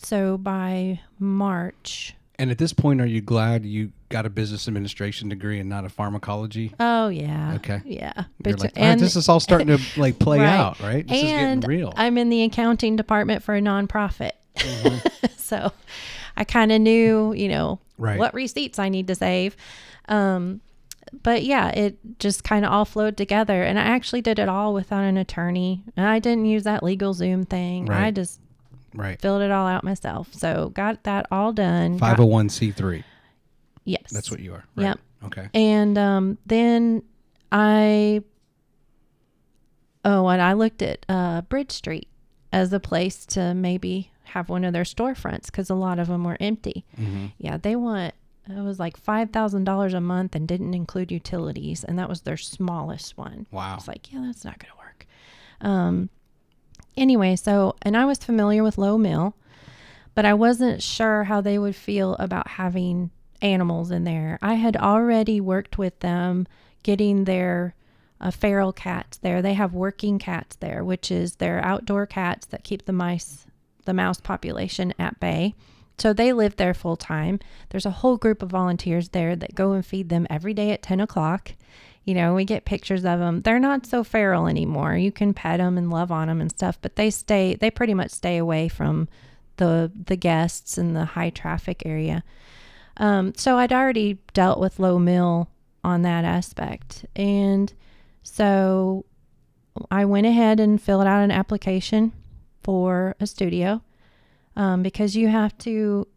so by March. And at this point, are you glad you got a business administration degree and not a pharmacology? Oh, yeah. Okay. Yeah. But like, all right, this is all starting to like play right. out, right? This is getting real. I'm in the accounting department for a nonprofit. Mm-hmm. So I kind of knew, right. what receipts I need to save. But yeah, it just kind of all flowed together. And I actually did it all without an attorney. And I didn't use that LegalZoom thing. Right. I just filled it all out myself. So got that all done. 501c3. Yes. That's what you are. Right? Yep. Okay. And then I looked at Bridge Street as a place to maybe have one of their storefronts, because a lot of them were empty. Mm-hmm. Yeah, it was like $5,000 a month and didn't include utilities, and that was their smallest one. Wow. I was like, yeah, that's not going to work. Anyway, and I was familiar with Lowe Mill, but I wasn't sure how they would feel about having animals in there. I had already worked with them getting their feral cats there. They have working cats there, which is their outdoor cats that keep the mouse population at bay. So they live there full time. There's a whole group of volunteers there that go and feed them every day at 10 o'clock. We get pictures of them. They're not so feral anymore. You can pet them and love on them and stuff, but they pretty much stay away from the guests in the high traffic area. So I'd already dealt with Lowe Mill on that aspect. And so I went ahead and filled out an application for a studio, because you have to,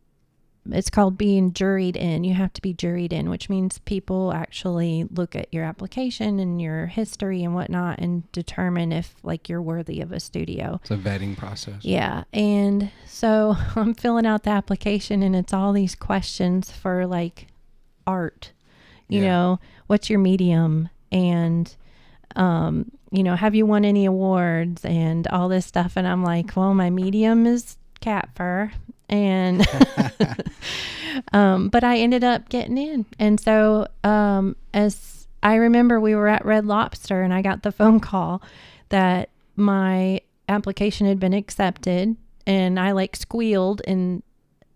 it's called being juried in. You have to be juried in, which means people actually look at your application and your history and whatnot and determine if like you're worthy of a studio. It's a vetting process. Yeah. And so I'm filling out the application and it's all these questions for like art, what's your medium, and, have you won any awards and all this stuff. And I'm like, well, my medium is cat fur. And, but I ended up getting in. And so, as I remember, we were at Red Lobster and I got the phone call that my application had been accepted, and I like squealed and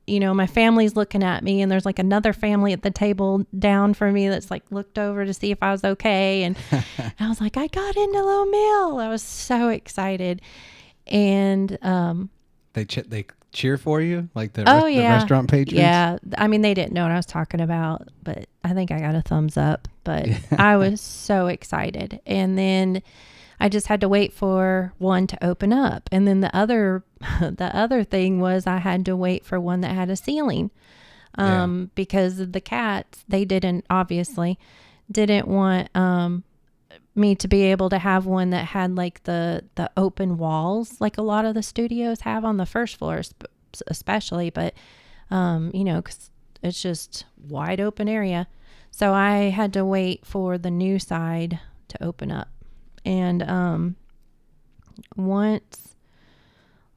my family's looking at me, and there's like another family at the table down from me that's like looked over to see if I was okay. And I was like, I got into Lowe Mill. I was so excited. And they cheer for you, like the restaurant patrons. Yeah, I mean, they didn't know what I was talking about, but I think I got a thumbs up. But I was so excited. And then I just had to wait for one to open up. And then the other thing was I had to wait for one that had a ceiling. Because of the cats, they didn't want me to be able to have one that had like the open walls, like a lot of the studios have on the first floor, especially, but, 'cause it's just wide open area. So I had to wait for the new side to open up. And once,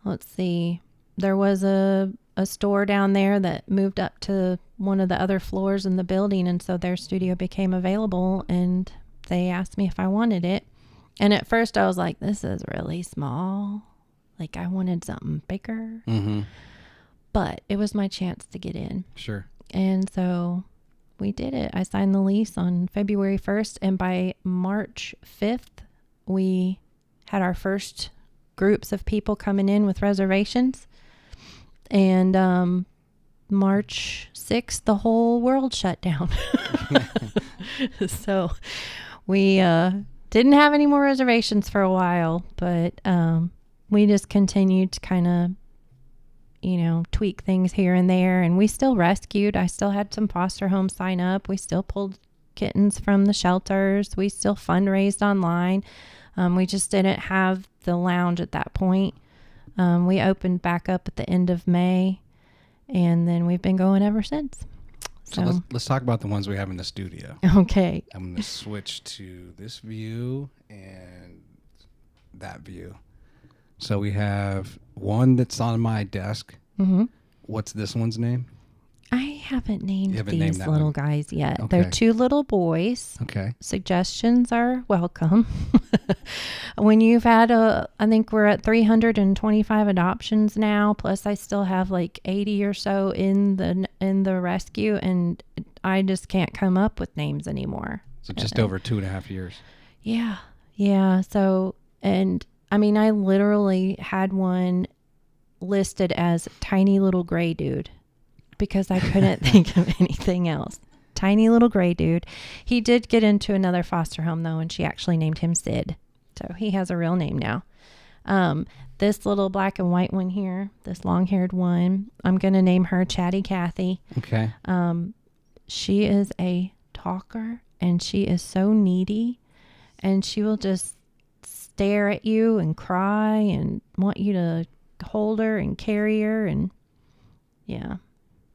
let's see, there was a store down there that moved up to one of the other floors in the building, and so their studio became available, and they asked me if I wanted it. And at first I was like, this is really small. Like, I wanted something bigger. Mm-hmm. But it was my chance to get in. Sure. And so we did it. I signed the lease on February 1st, and by March 5th, we had our first groups of people coming in with reservations. And March 6th, the whole world shut down. So we didn't have any more reservations for a while, but we just continued to kind of, tweak things here and there. And we still rescued. I still had some foster homes sign up. We still pulled kittens from the shelters. We still fundraised online. We just didn't have the lounge at that point. We opened back up at the end of May, and then we've been going ever since. So let's talk about the ones we have in the studio. Okay. I'm going to switch to this view and that view. So we have one that's on my desk. Mm-hmm. What's this one's name? I haven't named named these little guys yet. Okay. They're two little boys. Okay. Suggestions are welcome. When you've had I think we're at 325 adoptions now. Plus I still have like 80 or so in the rescue, and I just can't come up with names anymore. So just over 2.5 years. Yeah. Yeah. So, and I mean, I literally had one listed as tiny little gray dude, because I couldn't think of anything else. Tiny little gray dude. He did get into another foster home, though, and she actually named him Sid. So he has a real name now. This little black and white one here, this long-haired one, I'm going to name her Chatty Cathy. Okay. She is a talker, and she is so needy, and she will just stare at you and cry and want you to hold her and carry her, and yeah.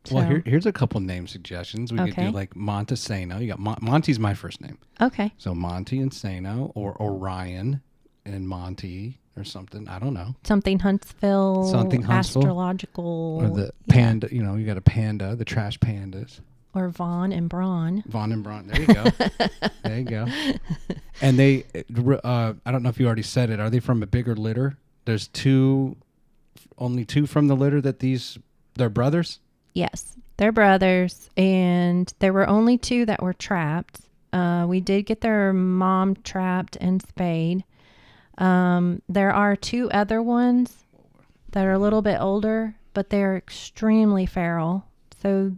So, well, here's a couple name suggestions. We could do like Montesano. You got Monty's my first name. Okay. So Monty and Sano, or Orion and Monty, or something. I don't know. Something Huntsville. Huntsville. Astrological. Or the panda. You got a panda. The trash pandas. Or Vaughn and Braun. Vaughn and Braun. There you go. There you go. And they, I don't know if you already said it. Are they from a bigger litter? There's only two from the litter they're brothers? Yes, they're brothers, and there were only two that were trapped. We did get their mom trapped and spayed. There are two other ones that are a little bit older, but they're extremely feral. So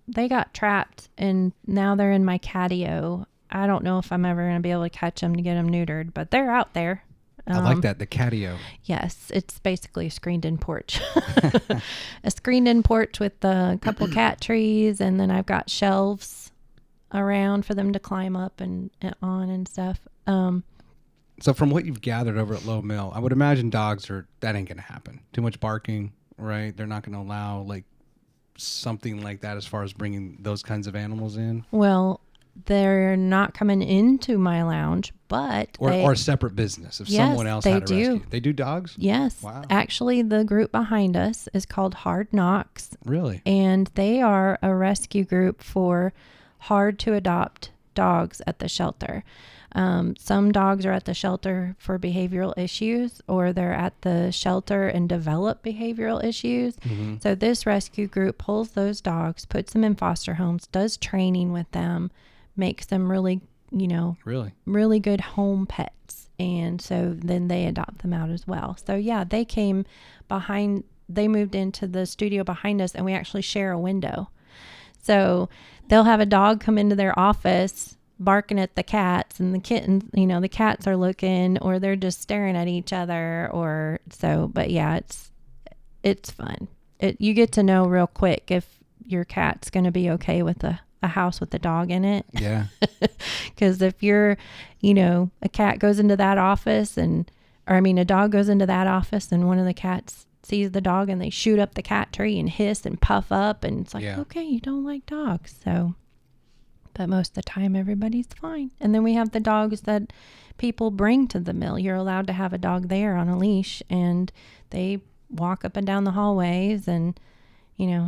they got trapped, and now they're in my catio. I don't know if I'm ever going to be able to catch them to get them neutered, but they're out there. I like that, the catio. Yes, it's basically a screened-in porch. A screened-in porch with a couple cat trees, and then I've got shelves around for them to climb up and on and stuff. So from what you've gathered over at Lowe Mill, I would imagine that ain't going to happen. Too much barking, right? They're not going to allow like something like that as far as bringing those kinds of animals in. Well, they're not coming into my lounge, but or a separate business if someone else had a rescue. They do dogs? Yes. Wow. Actually, the group behind us is called Hard Knocks. Really? And they are a rescue group for hard to adopt dogs at the shelter. Some dogs are at the shelter for behavioral issues, or they're at the shelter and develop behavioral issues. Mm-hmm. So this rescue group pulls those dogs, puts them in foster homes, does training with them, makes them really, really good home pets. And so then they adopt them out as well. So yeah, they moved into the studio behind us, and we actually share a window. So they'll have a dog come into their office barking at the cats, and the kittens, the cats are looking, or they're just staring at each other, but yeah, it's fun. You get to know real quick if your cat's going to be okay with a house with a dog in it. Yeah. Because if you're, a cat goes into that office a dog goes into that office, and one of the cats sees the dog and they shoot up the cat tree and hiss and puff up, and it's like, okay, you don't like dogs. So, but most of the time everybody's fine. And then we have the dogs that people bring to the mill. You're allowed to have a dog there on a leash, and they walk up and down the hallways, and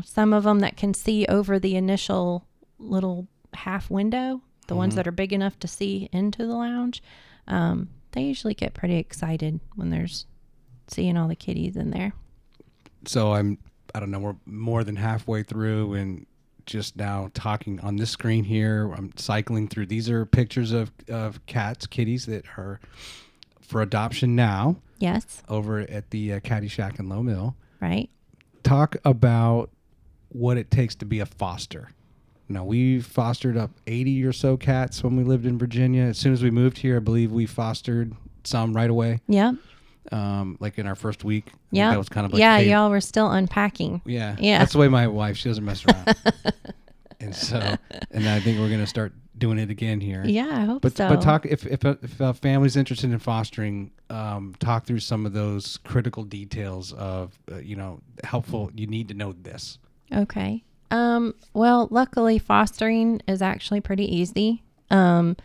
some of them that can see over the initial little half window, the ones that are big enough to see into the lounge, they usually get pretty excited when there's seeing all the kitties in there. So I don't know, we're more than halfway through, and just now talking on this screen here, I'm cycling through. These are pictures of kitties that are for adoption now. Yes. Over at the Cattyshack in Lowe Mill. Right. Talk about what it takes to be a foster. Now, we fostered up 80 or so cats when we lived in Virginia. As soon as we moved here, I believe we fostered some right away. Yeah. Like in our first week. Yeah. That was kind of like, hey, y'all were still unpacking. Yeah. That's the way my wife, she doesn't mess around. And I think we're going to start doing it again here. Yeah, I hope so. But talk, if a family's interested in fostering, talk through some of those critical details of, helpful, you need to know this. Okay. Well, luckily fostering is actually pretty easy. The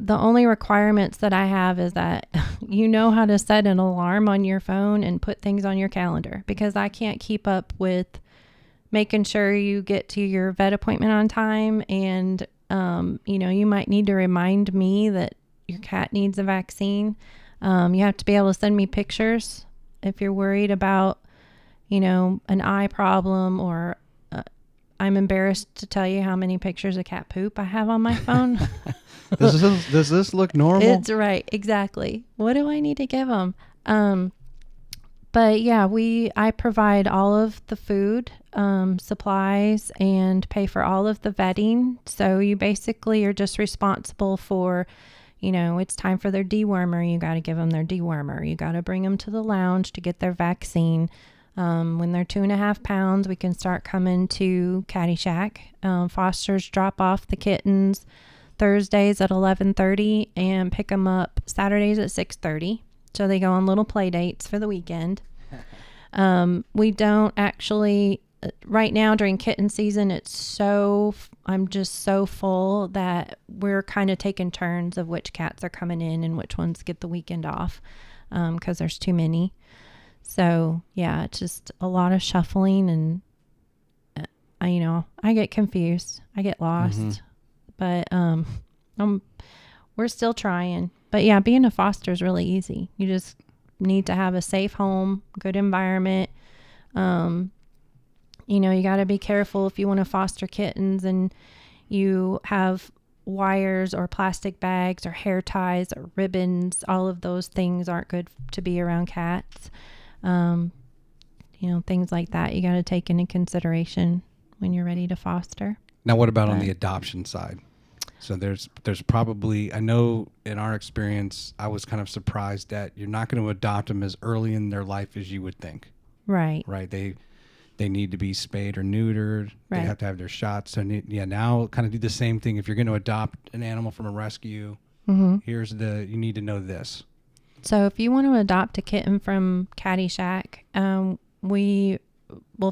only requirements that I have is that you know how to set an alarm on your phone and put things on your calendar, because I can't keep up with making sure you get to your vet appointment on time. And, you might need to remind me that your cat needs a vaccine. You have to be able to send me pictures if you're worried about, an eye problem, or I'm embarrassed to tell you how many pictures of cat poop I have on my phone. Does this look normal? It's right. Exactly. What do I need to give them? But yeah, I provide all of the food, supplies, and pay for all of the vetting. So you basically are just responsible for, it's time for their dewormer. You got to give them their dewormer. You got to bring them to the lounge to get their vaccine. When they're 2.5 pounds, we can start coming to Cattyshack. Fosters drop off the kittens Thursdays at 11:30 and pick them up Saturdays at 6:30. So they go on little play dates for the weekend. We don't actually, right now during kitten season, I'm just so full that we're kind of taking turns of which cats are coming in and which ones get the weekend off, because there's too many. So yeah, it's just a lot of shuffling, and I get confused. I get lost, but we're still trying. But yeah, being a foster is really easy. You just need to have a safe home, good environment. You got to be careful if you want to foster kittens and you have wires or plastic bags or hair ties or ribbons. All of those things aren't good to be around cats. Things like that you got to take into consideration when you're ready to foster. Now, what about on the adoption side? So there's probably, I know in our experience, I was kind of surprised that you're not going to adopt them as early in their life as you would think. Right. Right. They need to be spayed or neutered. Right. They have to have their shots. So now kind of do the same thing. If you're going to adopt an animal from a rescue, you need to know this. So if you want to adopt a kitten from Cattyshack,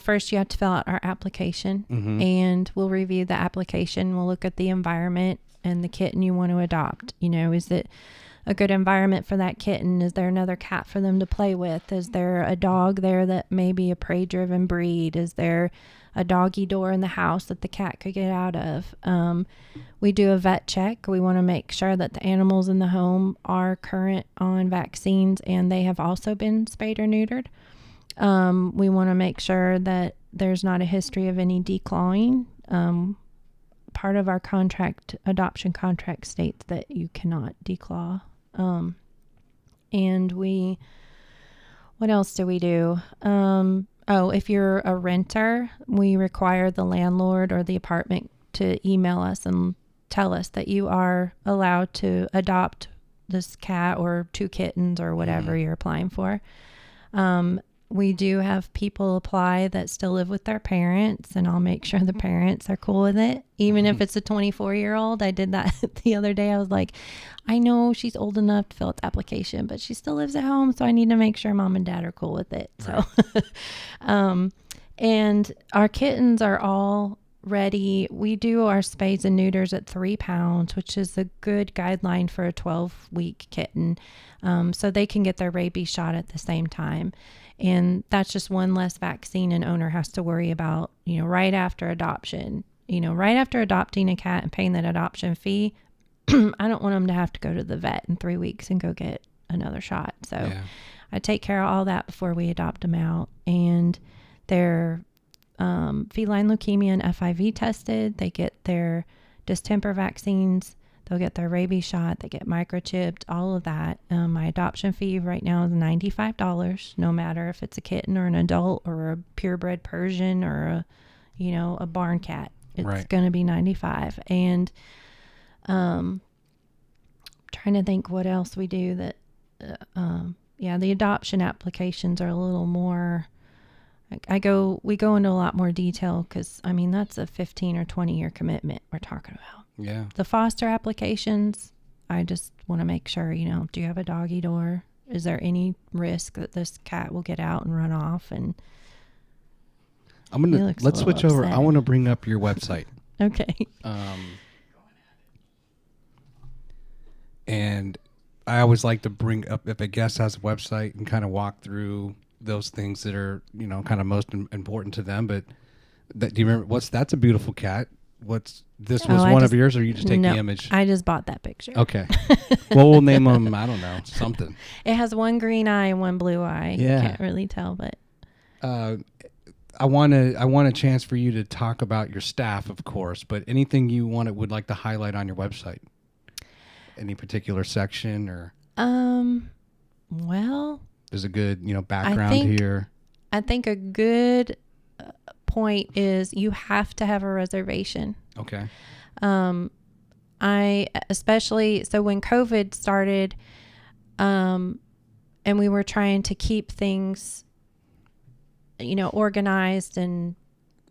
first you have to fill out our application, and we'll review the application. We'll look at the environment and the kitten you want to adopt. Is it a good environment for that kitten? Is there another cat for them to play with? Is there a dog there that may be a prey-driven breed? Is there a doggy door in the house that the cat could get out of. We do a vet check. We want to make sure that the animals in the home are current on vaccines and they have also been spayed or neutered. We want to make sure that there's not a history of any declawing. Part of our adoption contract states that you cannot declaw. And what else do we do? If you're a renter, we require the landlord or the apartment to email us and tell us that you are allowed to adopt this cat or 2 kittens or whatever you're applying for. We do have people apply that still live with their parents, and I'll make sure the parents are cool with it. Even if it's a 24-year-old, I did that the other day. I was like, I know she's old enough to fill out the application, but she still lives at home, so I need to make sure mom and dad are cool with it. So, and our kittens are all ready. We do our spays and neuters at 3 pounds, which is a good guideline for a 12-week kitten. So they can get their rabies shot at the same time. And that's just one less vaccine an owner has to worry about, right after adoption. Right after adopting a cat and paying that adoption fee, I don't want them to have to go to the vet in 3 weeks and go get another shot. So I take care of all that before we adopt them out. And they're feline leukemia and FIV tested. They get their distemper vaccines. They'll get their rabies shot. They get microchipped, all of that. My adoption fee right now is $95, no matter if it's a kitten or an adult or a purebred Persian or a barn cat. It's going to be $95. And trying to think what else we do that, the adoption applications are a little more, we go into a lot more detail because, that's a 15 or 20 year commitment we're talking about. Yeah. The foster applications, I just want to make sure, do you have a doggy door? Is there any risk that this cat will get out and run off? And let's switch over. I want to bring up your website. Okay. And I always like to bring up if a guest has a website and kind of walk through those things that are, kind of most important to them. But do you remember that's a beautiful cat. This was one of yours, or you just take the image? I just bought that picture. Okay. Well, we'll name them, I don't know, something. It has one green eye and one blue eye. Yeah. You can't really tell, but. I want a chance for you to talk about your staff, of course, but anything you would like to highlight on your website? Any particular section or? Well. There's a good, background here. I think a good point is you have to have a reservation. Okay. I especially so when COVID started, and we were trying to keep things, organized and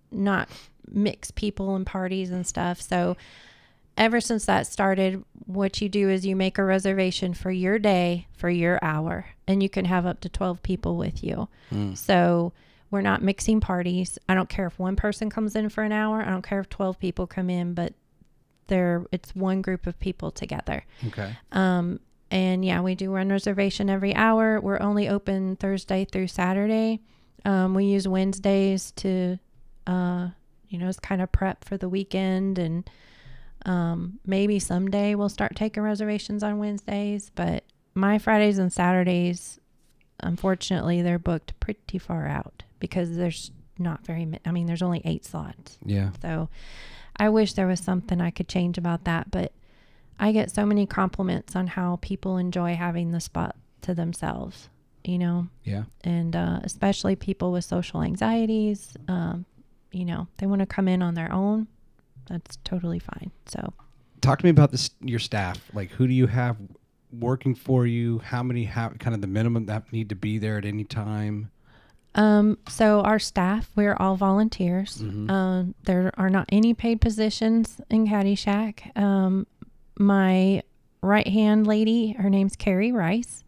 not mix people and parties and stuff. So ever since that started, what you do is you make a reservation for your day, for your hour, and you can have up to 12 people with you. So we're not mixing parties. I don't care if one person comes in for an hour. I don't care if 12 people come in, but it's one group of people together. Okay. And we do run reservation every hour. We're only open Thursday through Saturday. We use Wednesdays to, it's kind of prep for the weekend, and maybe someday we'll start taking reservations on Wednesdays, but my Fridays and Saturdays, unfortunately, they're booked pretty far out because there's not very many. There's only 8 slots. Yeah. So I wish there was something I could change about that, but I get so many compliments on how people enjoy having the spot to themselves, Yeah. And especially people with social anxieties, they want to come in on their own. That's totally fine. So talk to me about your staff. Like, who do you have working for you? How many have kind of the minimum that need to be there at any time? So our staff, we're all volunteers. Mm-hmm. There are not any paid positions in Cattyshack. My right-hand lady, her name's Carrie Rice.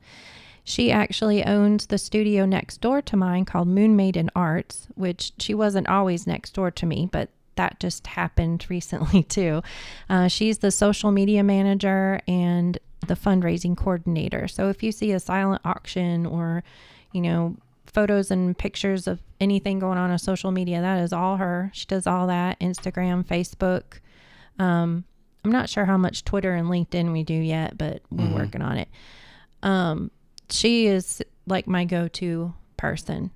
She actually owns the studio next door to mine called Moon Maiden Arts, which she wasn't always next door to me, but that just happened recently too. She's the social media manager and the fundraising coordinator. So if you see a silent auction or, photos and pictures of anything going on social media, that is all her. She does all that. Instagram, Facebook. I'm not sure how much Twitter and LinkedIn we do yet, but we're working on it. She is like my go-to person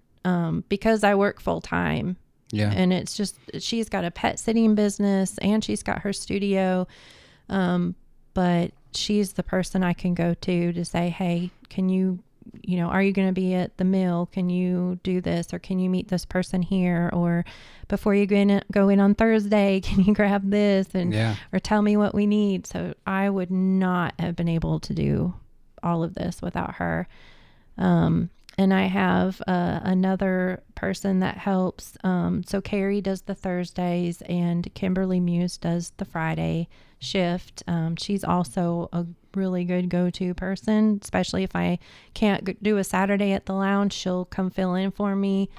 because I work full time. Yeah. And it's just, she's got a pet sitting business and she's got her studio. But she's the person I can go to say, hey, can you are you going to be at the mill? Can you do this? Or can you meet this person here? Or before you go in on Thursday, can you grab this? And or tell me what we need. So I would not have been able to do all of this without her. And I have another person that helps. So Carrie does the Thursdays and Kimberly Muse does the Friday shift. She's also a really good go-to person, especially if I can't do a Saturday at the lounge. She'll come fill in for me.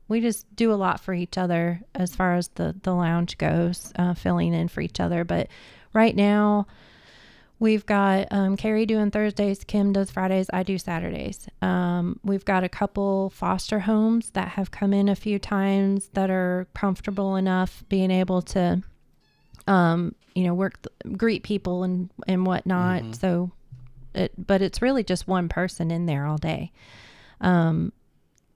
We just do a lot for each other as far as the lounge goes, filling in for each other. But right now, we've got Carrie doing Thursdays, Kim does Fridays, I do Saturdays. We've got a couple foster homes that have come in a few times that are comfortable enough being able to, greet people and whatnot. So, but it's really just one person in there all day.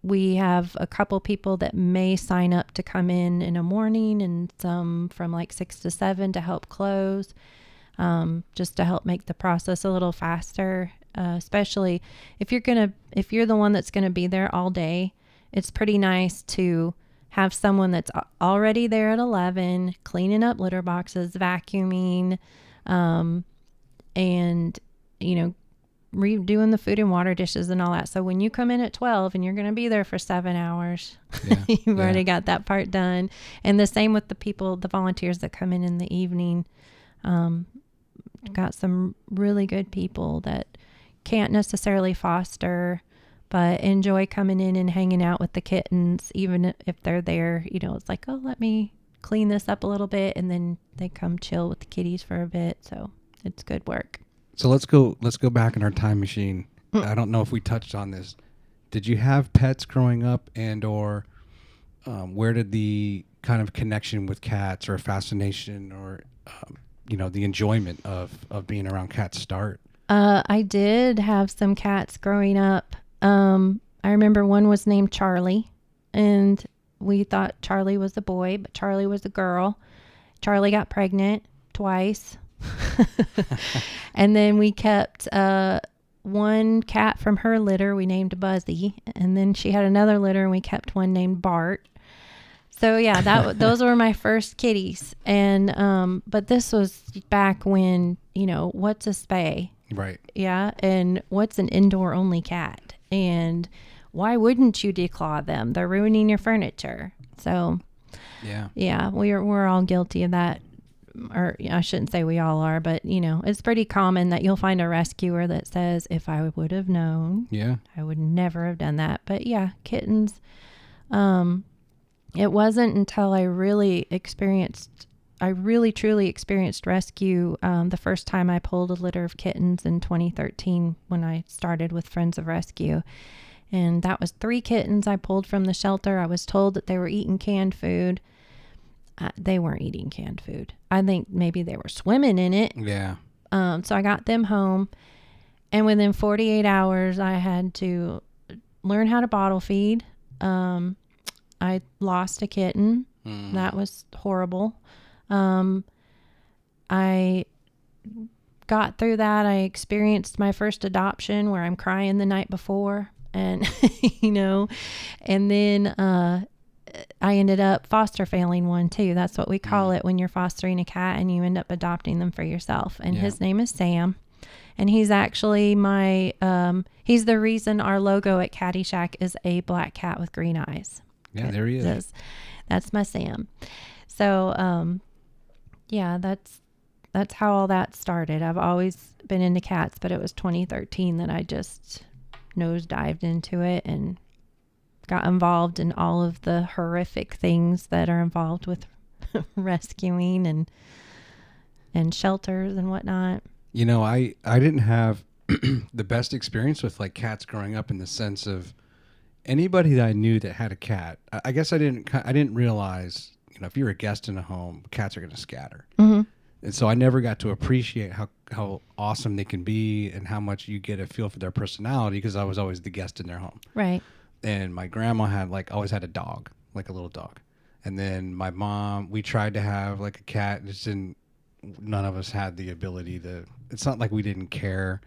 We have a couple people that may sign up to come in the morning and some from like 6 to 7 to help close. Just to help make the process a little faster, especially if you're the one that's going to be there all day. It's pretty nice to have someone that's already there at 11, cleaning up litter boxes, vacuuming, and, redoing the food and water dishes and all that. So when you come in at 12 and you're going to be there for 7 hours, you've already got that part done. And the same with the volunteers that come in the evening. Got some really good people that can't necessarily foster, but enjoy coming in and hanging out with the kittens, even if they're there. It's like, oh, let me clean this up a little bit, and then they come chill with the kitties for a bit. So it's good work. So let's go back in our time machine. I don't know if we touched on this. Did you have pets growing up, and or where did the kind of connection with cats or fascination or the enjoyment of being around cats start? I did have some cats growing up. I remember one was named Charlie, and we thought Charlie was a boy, but Charlie was a girl. Charlie got pregnant twice. And then we kept one cat from her litter we named Buzzy, and then she had another litter and we kept one named Bart. So yeah, those were my first kitties. And but this was back when, what's a spay? Right. Yeah, and what's an indoor only cat? And why wouldn't you declaw them? They're ruining your furniture. So yeah, we're all guilty of that. Or I shouldn't say we all are, but it's pretty common that you'll find a rescuer that says, if I would have known, I would never have done that. But yeah, kittens. It wasn't until I really truly experienced rescue the first time I pulled a litter of kittens in 2013 when I started with Friends of Rescue. And that was 3 kittens I pulled from the shelter. I was told that they were eating canned food. They weren't eating canned food. I think maybe they were swimming in it. Yeah. So I got them home. And within 48 hours, I had to learn how to bottle feed. I lost a kitten. That was horrible. I got through that. I experienced my first adoption where I'm crying the night before, and and then I ended up foster failing one too. That's what we call it when you're fostering a cat and you end up adopting them for yourself. And his name is Sam. And he's actually he's the reason our logo at Cattyshack is a black cat with green eyes. Yeah, there he is. That's my Sam. So, that's how all that started. I've always been into cats, but it was 2013 that I just nosedived into it and got involved in all of the horrific things that are involved with rescuing and shelters and whatnot. I didn't have the best experience with like cats growing up in the sense of anybody that I knew that had a cat, I guess I didn't realize, if you're a guest in a home, cats are going to scatter. Mm-hmm. And so I never got to appreciate how awesome they can be and how much you get a feel for their personality, because I was always the guest in their home. Right. And my grandma had always had a dog, like a little dog. And then my mom, we tried to have like a cat. None of us had the ability to, it's not like we didn't care.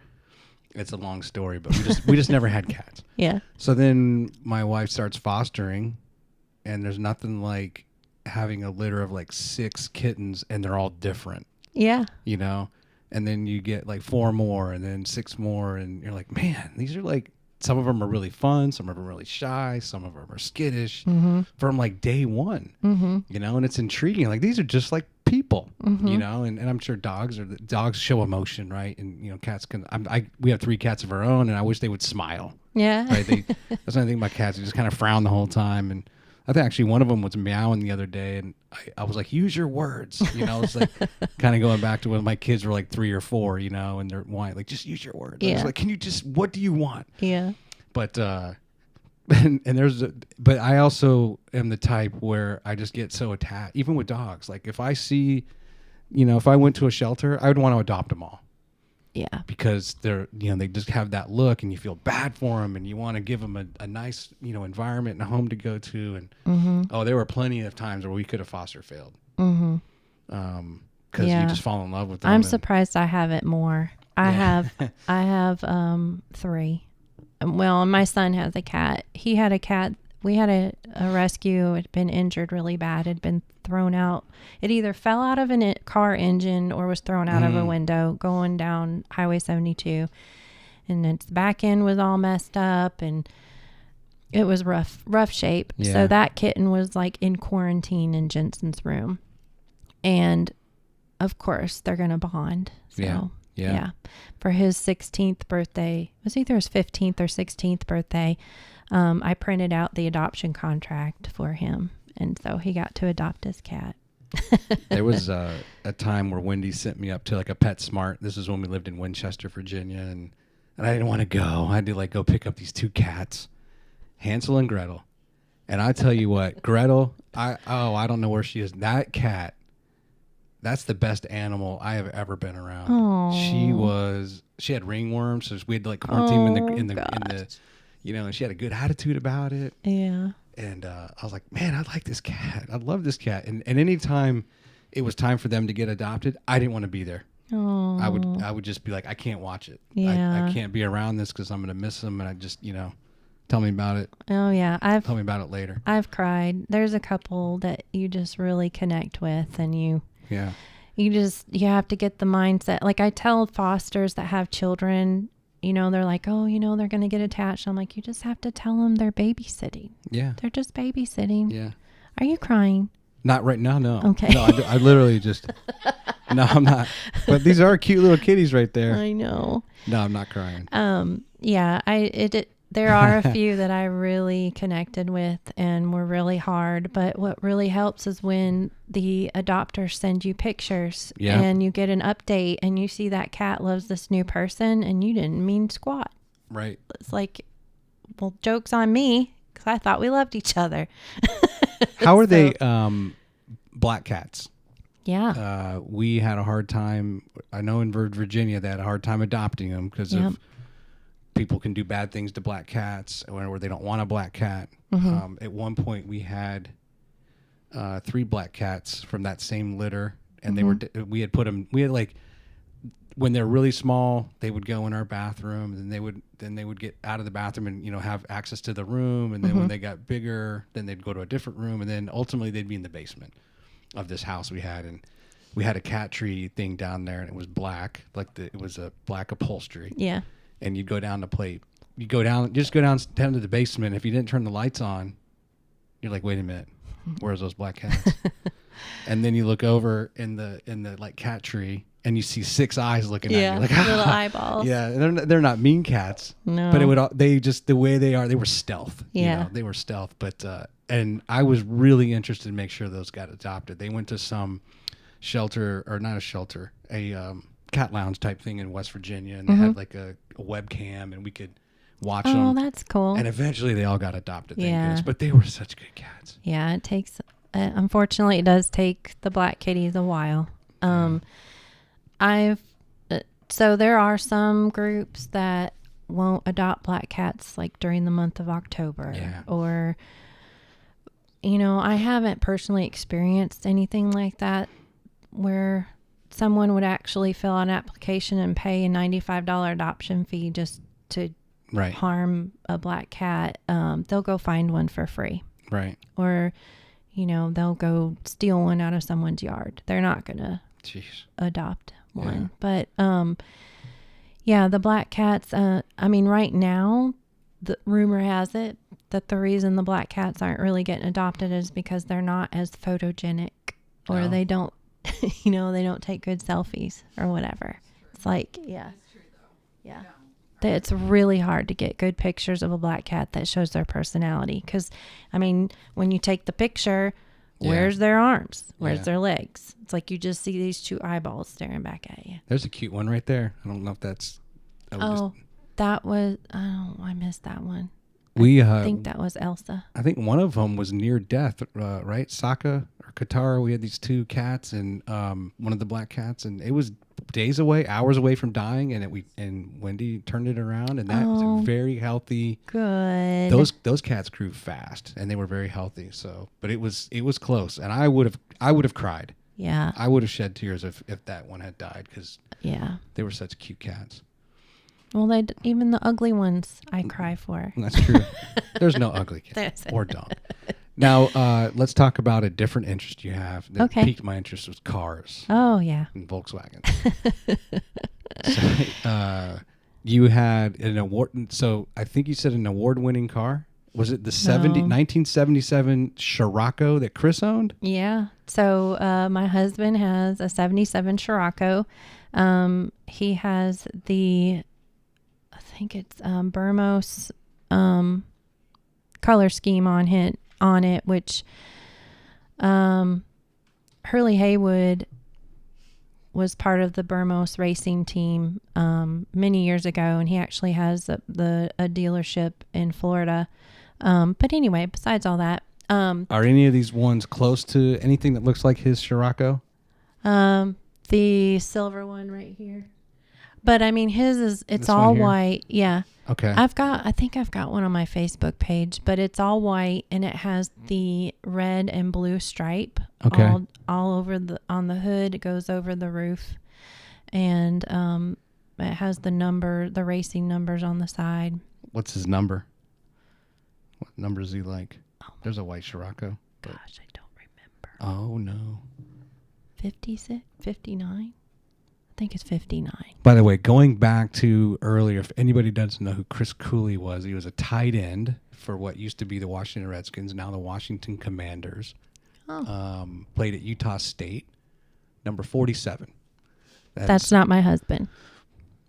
It's a long story, but we just never had cats. Yeah. So then my wife starts fostering, and there's nothing like having a litter of 6 kittens, and they're all different. Yeah. And then you get 4 more and then 6 more, and you're like, man, these are some of them are really fun, some of them are really shy, some of them are skittish from day one. And it's intriguing. These are just like people, and I'm sure dogs show emotion, right? And cats can. We have 3 cats of our own, and I wish they would smile. Yeah. Right. That's another thing about cats. They just kind of frown the whole time. And I think actually one of them was meowing the other day, and I was like, use your words. It's kind of going back to when my kids were 3 or 4, and they're whining, just use your words. Yeah. I was like, what do you want? Yeah. But but I also am the type where I just get so attached, even with dogs. If I see, if I went to a shelter, I would want to adopt them all. Yeah. Because they just have that look, and you feel bad for them, and you want to give them a nice, environment and a home to go to. And there were plenty of times where we could have foster failed. Because you just fall in love with them. I'm surprised I haven't more. I have 3. Well, my son has a cat. He had a cat. We had a rescue. It had been injured really bad. It had been thrown out. It either fell out of a car engine or was thrown out of a window going down Highway 72. And its back end was all messed up, and it was rough shape. Yeah. So that kitten was in quarantine in Jensen's room. And of course, they're going to bond. So, yeah. For his 16th birthday, it was either his 15th or 16th birthday, I printed out the adoption contract for him. And so he got to adopt his cat. There was a time where Wendy sent me up to a PetSmart. This is when we lived in Winchester, Virginia. And I didn't want to go. I had to go pick up these 2 cats, Hansel and Gretel. And I tell you what, Gretel, I don't know where she is. That cat, that's the best animal I have ever been around. Aww. She had ringworms, so we had to quarantine in the and she had a good attitude about it. Yeah. And I was like, man, I like this cat. I love this cat. And anytime it was time for them to get adopted, I didn't want to be there. Aww. I would just be like, I can't watch it. Yeah. I can't be around this because I'm going to miss them. And I just, tell me about it. Oh, yeah. Tell me about it later. I've cried. There's a couple that you just really connect with, and you have to get the mindset. I tell fosters that have children, they're like, oh, they're going to get attached. I'm like, you just have to tell them they're babysitting. Yeah. They're just babysitting. Yeah. Are you crying? Not right now, no. Okay. No, I literally just, no, I'm not. But these are cute little kitties right there. I know. No, I'm not crying. Yeah, there are a few that I really connected with and were really hard. But what really helps is when the adopters send you pictures and you get an update and you see that cat loves this new person and you didn't mean squat. Right. It's like, well, joke's on me because I thought we loved each other. How are they black cats? Yeah. We had a hard time. I know in Virginia they had a hard time adopting them because of people can do bad things to black cats or they don't want a black cat. At one point we had 3 black cats from that same litter, and we had when they're really small, they would go in our bathroom, and then they would get out of the bathroom and have access to the room, and then when they got bigger, then they'd go to a different room, and then ultimately they'd be in the basement of this house we had. And we had a cat tree thing down there, and it was black, it was a black upholstery. Yeah. And you'd go down to play. You go down to the basement. If you didn't turn the lights on, you're like, wait a minute, where's those black cats? And then you look over in the cat tree, and you see 6 eyes looking at you, little eyeballs. Yeah, they're not mean cats. No, but they just the way they are, they were stealth. Yeah, they were stealth. But and I was really interested to make sure those got adopted. They went to some shelter, or not a shelter, a cat lounge type thing in West Virginia, and they had a webcam, and we watch them. Oh, that's cool. And eventually they all got adopted. Thank Yeah. goodness. But they were such good cats. Yeah, it takes, unfortunately, it does take the black kitties a while. So there are some groups that won't adopt black cats like during the month of October. Yeah. Or, I haven't personally experienced anything like that where someone would actually fill out an application and pay a $95 adoption fee just to harm a black cat. They'll go find one for free. Right. Or, they'll go steal one out of someone's yard. They're not going to adopt one. But, the black cats, right now, the rumor has it that the reason the black cats aren't really getting adopted is because they're not as photogenic or they don't, they don't take good selfies or whatever. It's like, it's really hard to get good pictures of a black cat that shows their personality. Because, when you take the picture, where's their arms? Where's their legs? It's like you just see these two eyeballs staring back at you. There's a cute one right there. I don't know if that's... I missed that one. I think that was Elsa. I think one of them was near death, right? Saka or Katara. We had these two cats and one of the black cats, and it was days away, hours away from dying, and Wendy turned it around, and that was a very healthy. Good. Those cats grew fast, and they were very healthy. So, but it was close, and I would have cried. Yeah. I would have shed tears if that one had died because they were such cute cats. Well, even the ugly ones I cry for. That's true. There's no ugly cat or dog. Now, let's talk about a different interest you have that piqued my interest was cars. Oh, yeah. And Volkswagen. So, you had an award. So I think you said an award-winning car. Was it the 1977 Scirocco that Chris owned? Yeah. So my husband has a 77 Scirocco. He has the... I think it's Burmos color scheme on it, which Hurley Haywood was part of the Burmos racing team many years ago, and he actually has a dealership in Florida. But anyway, besides all that, are any of these ones close to anything that looks like his Scirocco? The silver one right here. But his it's all white. Yeah. Okay. I think I've got one on my Facebook page, but it's all white and it has the red and blue stripe all over on the hood. It goes over the roof, and it has the racing numbers on the side. What's his number? What number is he like? There's a white Scirocco. Gosh, I don't remember. Oh no. 56, 59. I think it's 59. By the way, going back to earlier, if anybody doesn't know who Chris Cooley was, he was a tight end for what used to be the Washington Redskins, now the Washington Commanders. Played at Utah State, number 47. That's not my husband.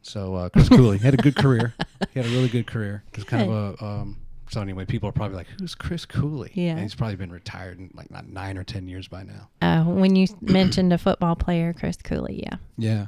So Chris Cooley had a good career. He had a really good career. It was kind of a... so anyway, people are probably like, who's Chris Cooley? Yeah. And he's probably been retired in like not 9 or 10 years by now. When you mentioned a football player, Chris Cooley, yeah. Yeah.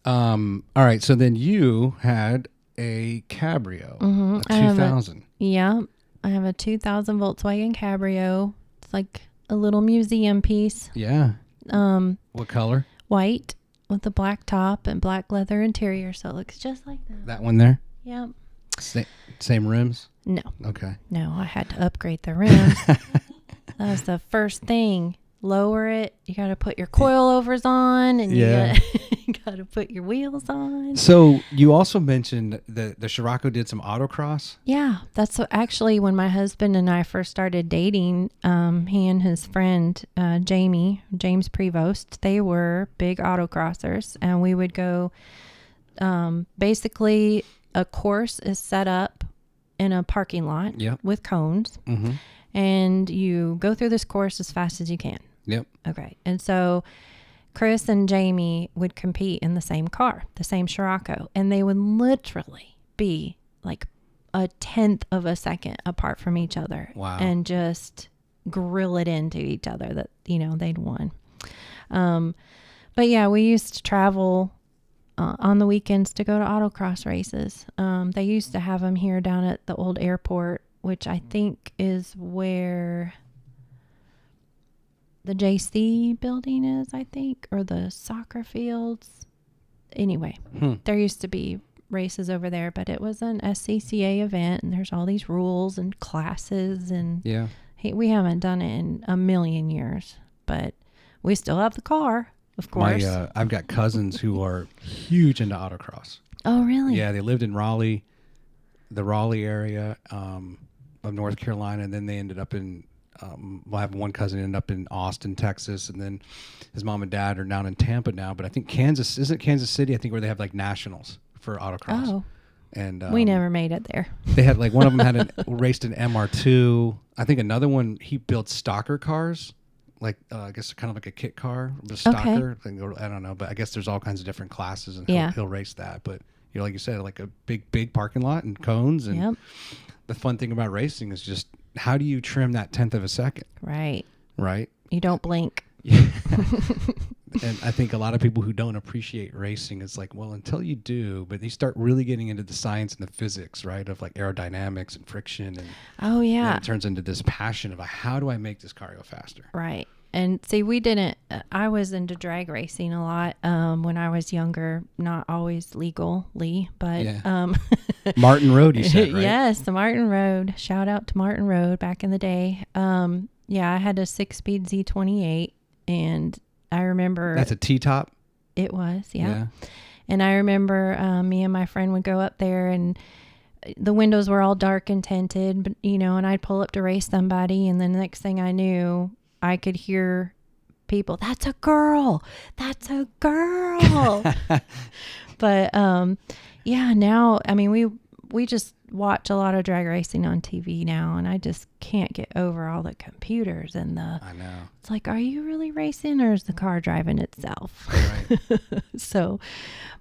All right. So then you had a Cabrio, a 2000. I have a 2000 Volkswagen Cabrio. It's like a little museum piece. Yeah. What color? White with a black top and black leather interior. So it looks just like that. That one there? Yep. Same rims? No. Okay. No, I had to upgrade the rims. That was the first thing. Lower it. You got to put your coilovers on, and you got to put your wheels on. So you also mentioned the Scirocco did some autocross. Yeah, that's actually when my husband and I first started dating. He and his friend James Prevost, they were big autocrossers, and we would go. Basically, a course is set up in a parking lot with cones, and you go through this course as fast as you can. Yep. Okay. And so Chris and Jamie would compete in the same car, the same Scirocco, and they would literally be like a tenth of a second apart from each other. Wow. And just grill it into each other that, they'd won. But yeah, we used to travel on the weekends to go to autocross races. They used to have them here down at the old airport, which I think is where the JC building is, I think, or the soccer fields. Anyway, there used to be races over there, but it was an SCCA event, and there's all these rules and classes, and we haven't done it in a million years, but we still have the car, of course. I've got cousins who are huge into autocross. Oh, really? Yeah, they lived in Raleigh, the Raleigh area of North Carolina, and then they ended up in I have one cousin ended up in Austin, Texas, and then his mom and dad are down in Tampa now. But I think Kansas City, I think, where they have like nationals for autocross. Oh, and we never made it there. They had like one of them had raced an MR2. I think another one he built stocker cars, like I guess kind of like a kit car, the stocker. Okay. I don't know, but I guess there's all kinds of different classes, and he'll race that. But like you said, like a big parking lot and cones, and the fun thing about racing is just how do you trim that 1/10 of a second? Right. You don't blink. And I think a lot of people who don't appreciate racing, it's like, well, until you do, but they start really getting into the science and the physics, right, of like aerodynamics and friction, and then it turns into this passion of how do I make this car go faster? Right. And see, I was into drag racing a lot when I was younger, not always legally, but Martin Road, you said, right? Yes, the Martin Road. Shout out to Martin Road back in the day. I had a 6-speed Z28, and I remember... That's a T-top? It was, yeah. And I remember me and my friend would go up there, and the windows were all dark and tinted, but, and I'd pull up to race somebody, and then the next thing I knew, I could hear people, that's a girl. But, now, I mean, we just watch a lot of drag racing on TV now, and I just can't get over all the computers and I know. It's like, are you really racing, or is the car driving itself? Right. So,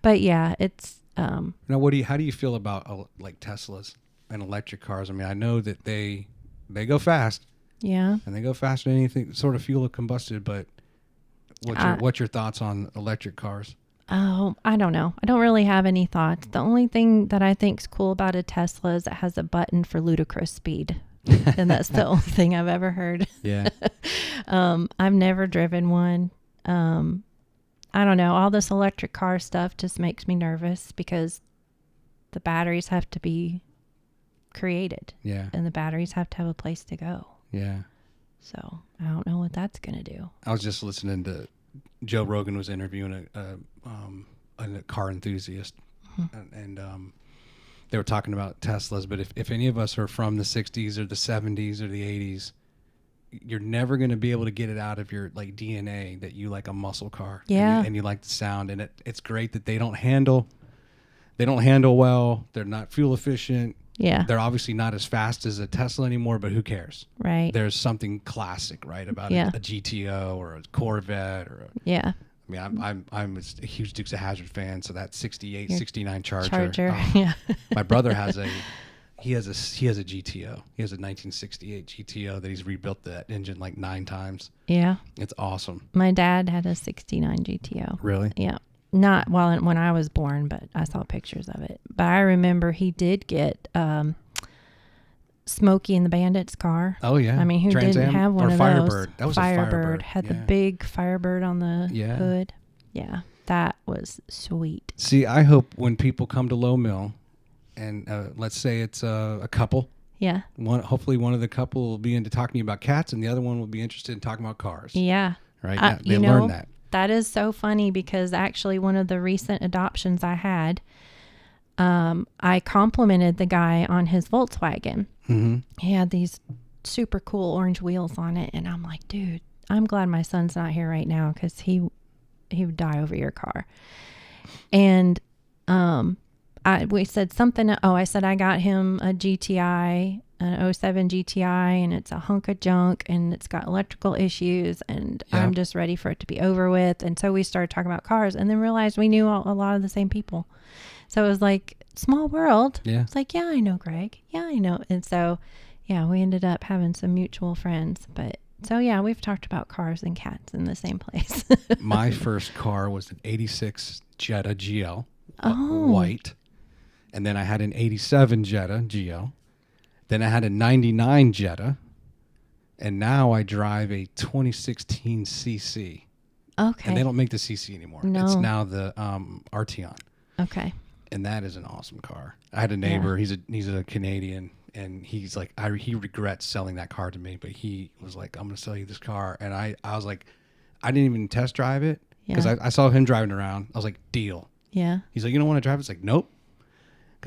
but yeah, it's... Now, how do you feel about like Teslas and electric cars? I mean, I know that they go fast. Yeah. And they go faster than anything sort of fuel combusted, but what's your thoughts on electric cars? Oh, I don't know. I don't really have any thoughts. The only thing that I think is cool about a Tesla is it has a button for ludicrous speed. And that's the only thing I've ever heard. Yeah. I've never driven one. I don't know. All this electric car stuff just makes me nervous because the batteries have to be created. Yeah. And the batteries have to have a place to go. Yeah. So I don't know what that's going to do. I was just listening to Joe Rogan was interviewing a car enthusiast, and they were talking about Teslas. But if any of us are from the 60s or the 70s or the 80s, you're never going to be able to get it out of your like DNA that you like a muscle car. Yeah. And you like the sound, and it's great that they don't handle well. They're not fuel efficient. Yeah. They're obviously not as fast as a Tesla anymore, but who cares? Right. There's something classic, right, about a GTO or a Corvette or I mean, I'm a huge Dukes of Hazzard fan, so that 68, 69 Charger. My brother has a GTO. He has a 1968 GTO that he's rebuilt that engine like 9 times. Yeah. It's awesome. My dad had a 69 GTO. Really? Yeah. Not when I was born, but I saw pictures of it. But I remember he did get Smokey and the Bandit's car. Oh, yeah. I mean, who Trans didn't Am have one or of Firebird? those? That was a Firebird. Had the big Firebird on the hood. Yeah, that was sweet. See, I hope when people come to Lowe Mill, and let's say it's a couple. Yeah. Hopefully one of the couple will be into talking about cats, and the other one will be interested in talking about cars. Yeah. Right? They learn that. That is so funny because actually one of the recent adoptions I had, I complimented the guy on his Volkswagen. Mm-hmm. He had these super cool orange wheels on it. And I'm like, dude, I'm glad my son's not here right now because he would die over your car. And we said something. I said I got him a GTI, an 07 GTI, and it's a hunk of junk, and it's got electrical issues, and I'm just ready for it to be over with. And so we started talking about cars, and then realized we knew a lot of the same people. So it was like small world. Yeah. It's like, yeah, I know Greg. Yeah, I know. And so, yeah, we ended up having some mutual friends. But So yeah, we've talked about cars and cats in the same place. My first car was an 86 Jetta GL, Oh. white. And then I had an 87 Jetta GL. Then I had a 99 Jetta. And now I drive a 2016 CC. Okay. And they don't make the CC anymore. No. It's now the Arteon. Okay. And that is an awesome car. I had a neighbor. Yeah. He's a Canadian. And he's like, he regrets selling that car to me, but he was like, I'm going to sell you this car. And I was like, I didn't even test drive it because I saw him driving around. I was like, deal. Yeah. He's like, you don't want to drive it? It's like, nope.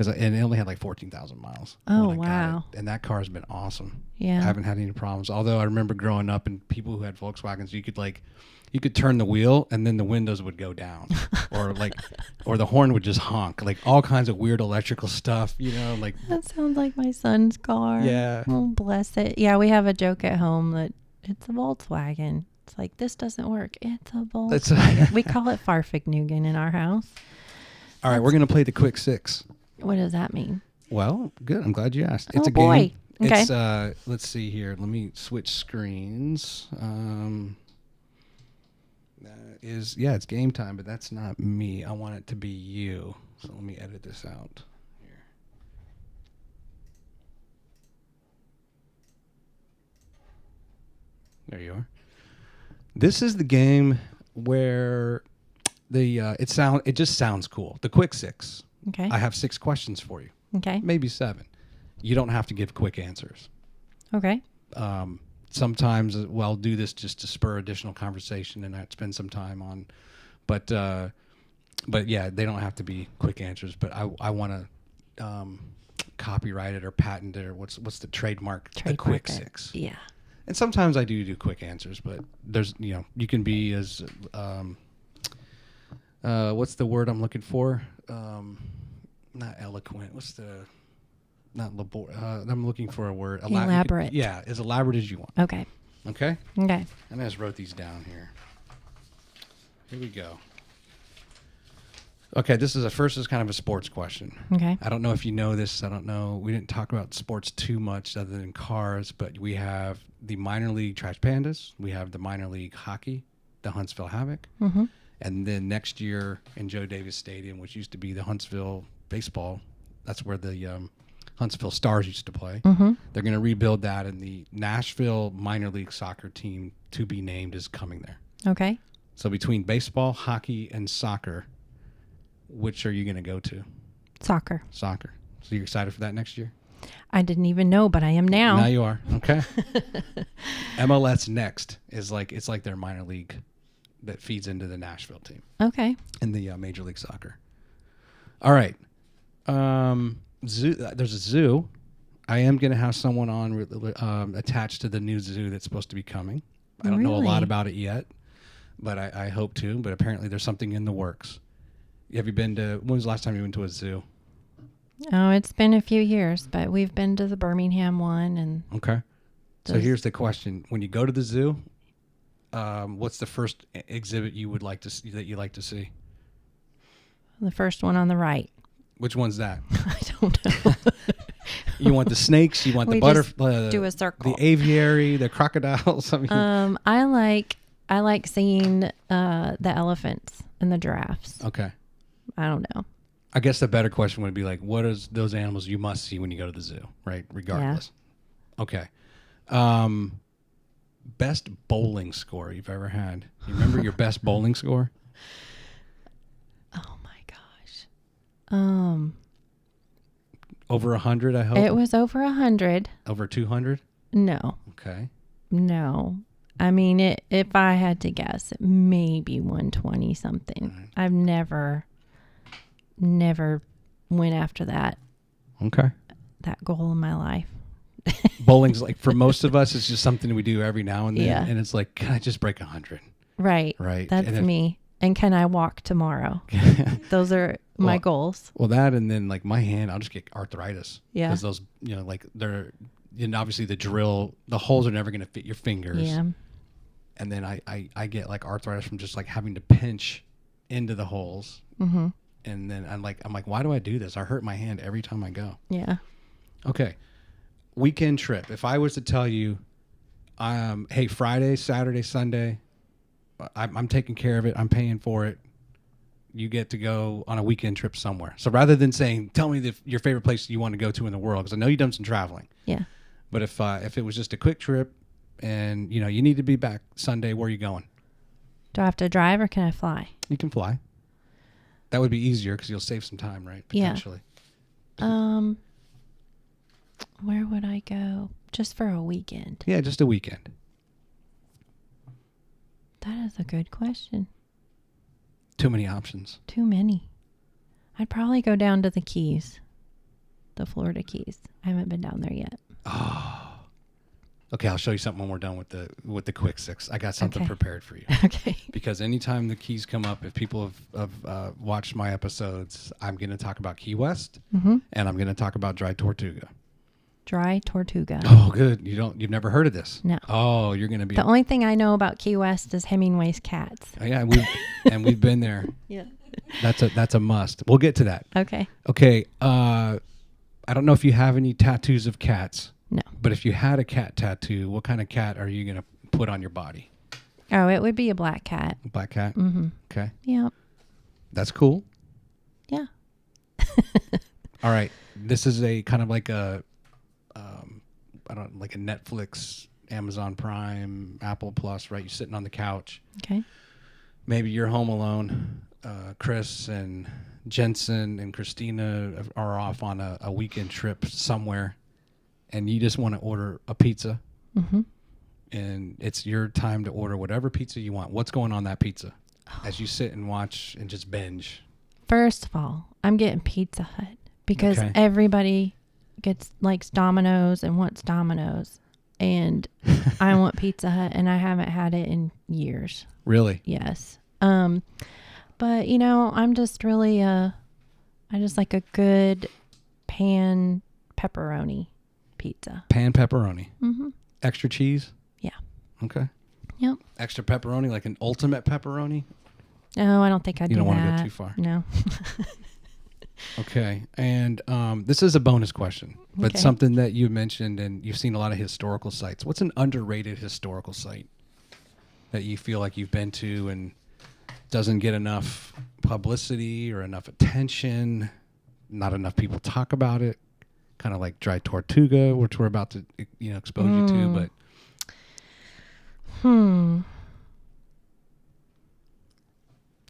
And it only had like 14,000 miles. Oh, wow. And that car has been awesome. Yeah. I haven't had any problems. Although I remember growing up and people who had Volkswagens, you could turn the wheel and then the windows would go down or the horn would just honk, like all kinds of weird electrical stuff, like. That sounds like my son's car. Yeah. Oh, bless it. Yeah. We have a joke at home that it's a Volkswagen. It's like, this doesn't work. It's a Volkswagen. We call it Farfignugan in our house. All right. We're going to play the quick six. What does that mean? Well, good. I'm glad you asked. It's a boy. game. Okay. It's, let's see here. Let me switch screens. It's game time, but that's not me. I want it to be you. So let me edit this out here. There you are. This is the game where it just sounds cool. The quick six. Okay. I have 6 questions for you. Okay. Maybe 7. You don't have to give quick answers. Okay. Sometimes I'll do this just to spur additional conversation and I'd spend some time on, but yeah, they don't have to be quick answers, but I want to copyright it or patent it or what's the trademark the quick six. Yeah. And sometimes I do quick answers, but there's, you can be as, what's the word I'm looking for? Not eloquent. I'm looking for a word. Elaborate. Yeah, as elaborate as you want. Okay. Okay? Okay. And I just wrote these down here. Here we go. Okay, this is kind of a sports question. Okay. I don't know if you know this. I don't know. We didn't talk about sports too much other than cars, but we have the minor league Trash Pandas. We have the minor league hockey, the Huntsville Havoc. Mm-hmm. And then next year in Joe Davis Stadium, which used to be the Huntsville baseball, that's where the Huntsville Stars used to play. Mm-hmm. They're going to rebuild that, and the Nashville minor league soccer team to be named is coming there. Okay. So between baseball, hockey, and soccer, which are you going to go to? Soccer. Soccer. So you're excited for that next year? I didn't even know, but I am now. Now you are. Okay. MLS Next is it's like their minor league that feeds into the Nashville team. Okay. In the Major League Soccer. All right. Zoo. There's a zoo. I am going to have someone on attached to the new zoo that's supposed to be coming. I don't know a lot about it yet, but I hope to. But apparently there's something in the works. Have you been to? When was the last time you went to a zoo? Oh, it's been a few years, but we've been to the Birmingham one, and okay. So here's the question: when you go to the zoo, what's the first exhibit you would like to see, that you like to see? The first one on the right. Which one's that? I don't know. You want the snakes? You want the butterfly? Do a circle. The aviary, the crocodiles. I like seeing the elephants and the giraffes. Okay. I don't know. I guess the better question would be what is those animals you must see when you go to the zoo, right? Regardless. Yeah. Okay. Best bowling score you've ever had. You remember your best bowling score? Oh my gosh. Over 100, I hope. It was over 100. Over 200? No. Okay. No. I mean, if I had to guess, maybe 120 something. Right. I've never went after that. Okay. That goal in my life. Bowling's for most of us, it's just something we do every now and then. Yeah. And it's can I just break 100? Right. Right. That's me. And can I walk tomorrow? Those are my goals. Well, that, and then my hand, I'll just get arthritis. Yeah. Because those, they're, obviously the holes are never going to fit your fingers. Yeah. And then I get arthritis from just having to pinch into the holes. Mm-hmm. And then I'm like, why do I do this? I hurt my hand every time I go. Yeah. Okay. Weekend trip. If I was to tell you, Hey, Friday, Saturday, Sunday, I'm taking care of it. I'm paying for it. You get to go on a weekend trip somewhere. So rather than saying, tell me your favorite place you want to go to in the world, because I know you've done some traveling. Yeah. But if it was just a quick trip and, you need to be back Sunday, where are you going? Do I have to drive or can I fly? You can fly. That would be easier because you'll save some time, right? Potentially. Yeah. Where would I go? Just for a weekend. Yeah, just a weekend. That is a good question. Too many options. Too many. I'd probably go down to the Keys. The Florida Keys. I haven't been down there yet. Oh. Okay, I'll show you something when we're done with the quick six. I got something prepared for you. Okay. Because anytime the Keys come up, if people have watched my episodes, I'm going to talk about Key West, and I'm going to talk about Dry Tortuga. Dry Tortuga. Oh, good. You've never heard of this? No. Oh, you're going to be. The only thing I know about Key West is Hemingway's cats. Oh, yeah, we've been there. Yeah. That's a must. We'll get to that. Okay. Okay. I don't know if you have any tattoos of cats. No. But if you had a cat tattoo, what kind of cat are you going to put on your body? Oh, it would be a black cat. A black cat? Mm-hmm. Okay. Yep. That's cool. Yeah. All right. This is a kind of like like a Netflix, Amazon Prime, Apple Plus, right? You're sitting on the couch. Okay. Maybe you're home alone. Chris and Jensen and Christina are off on a weekend trip somewhere. And you just want to order a pizza, and it's your time to order whatever pizza you want. What's going on that pizza as you sit and watch and just binge? First of all, I'm getting Pizza Hut because everybody likes Domino's and wants Domino's, and I want Pizza Hut, and I haven't had it in years. Really? Yes. But I'm just really I just like a good pan pepperoni pizza. Pan pepperoni. Mm-hmm. Extra cheese? Yeah. Okay. Yep. Extra pepperoni, like an ultimate pepperoni? No, I don't think I'd do that. You don't want to go too far? No. Okay. And this is a bonus question, but something that you mentioned, and you've seen a lot of historical sites. What's an underrated historical site that you feel like you've been to and doesn't get enough publicity or enough attention, not enough people talk about it? Kind of like Dry Tortuga, which we're about to, expose you to, but.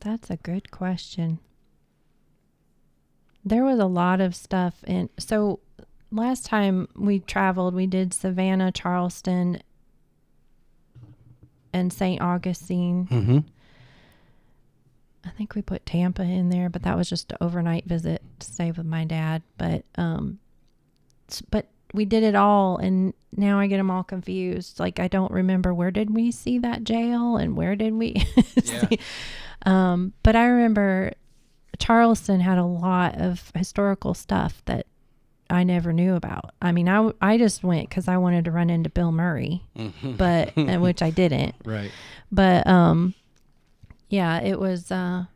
That's a good question. There was a lot of stuff so last time we traveled, we did Savannah, Charleston, and St. Augustine. Mm-hmm. I think we put Tampa in there, but that was just an overnight visit to stay with my dad. But we did it all, and now I get them all confused. Like, I don't remember, where did we see that jail and where did we see? But I remember Charleston had a lot of historical stuff that I never knew about. I mean, I just went because I wanted to run into Bill Murray, but which I didn't. Right. But yeah, it was. And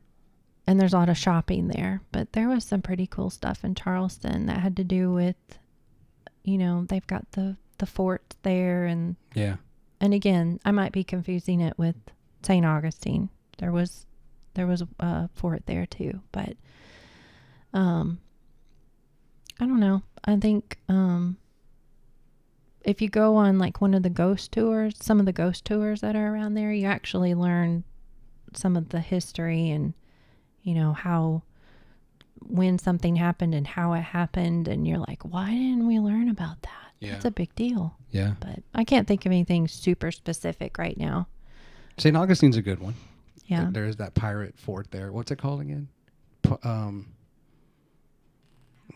there's a lot of shopping there, but there was some pretty cool stuff in Charleston that had to do with, they've got the fort there, and again, I might be confusing it with St. Augustine. There was a fort there too, but I don't know. I think if you go on like one of the ghost tours, some of the ghost tours that are around there, you actually learn some of the history and when something happened and how it happened, and you're like, why didn't we learn about that? Yeah. It's a big deal. Yeah. But I can't think of anything super specific right now. St. Augustine's a good one. Yeah. There's that pirate fort there. What's it called again? It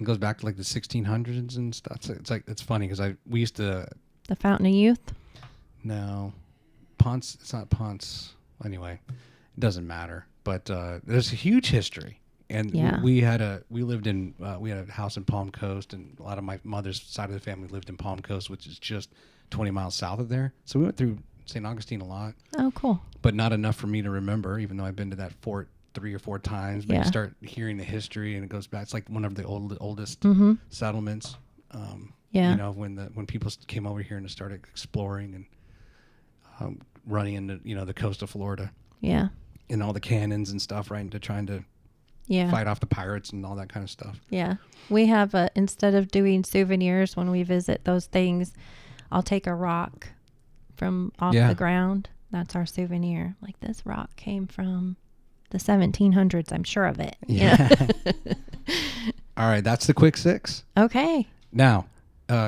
goes back to like the 1600s and stuff. It's funny because we used to. The Fountain of Youth? No. Ponce. It's not Ponce. Anyway, it doesn't matter. But there's a huge history. And we lived in we had a house in Palm Coast, and a lot of my mother's side of the family lived in Palm Coast, which is just 20 miles south of there. So we went through St. Augustine a lot. Oh, cool. But not enough for me to remember, even though I've been to that fort 3 or 4 times. But you start hearing the history, and it goes back. It's like one of the oldest settlements. When people came over here and started exploring, and running into, the coast of Florida. Yeah. And all the cannons and stuff, right? Into trying to Yeah. fight off the pirates and all that kind of stuff. Yeah. We have instead of doing souvenirs when we visit those things, I'll take a rock from off the ground. That's our souvenir. Like, this rock came from the 1700s. I'm sure of it. Yeah. All right. That's the quick six. Okay. Now,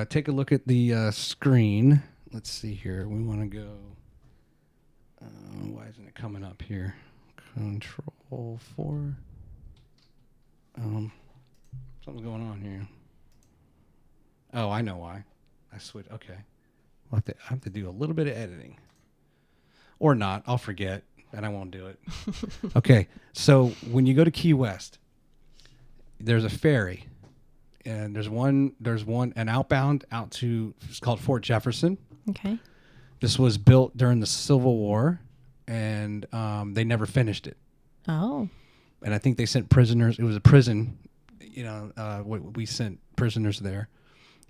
take a look at the screen. Let's see here. We want to go. Why isn't it coming up here? Control 4. Something's going on here. Oh, I know why. I switched. Okay. I have to do a little bit of editing. Or not. I'll forget, and I won't do it. Okay. So when you go to Key West, there's a ferry. And there's an outbound out to, it's called Fort Jefferson. Okay. This was built during the Civil War, and they never finished it. Oh. And I think they sent prisoners. It was a prison, we sent prisoners there.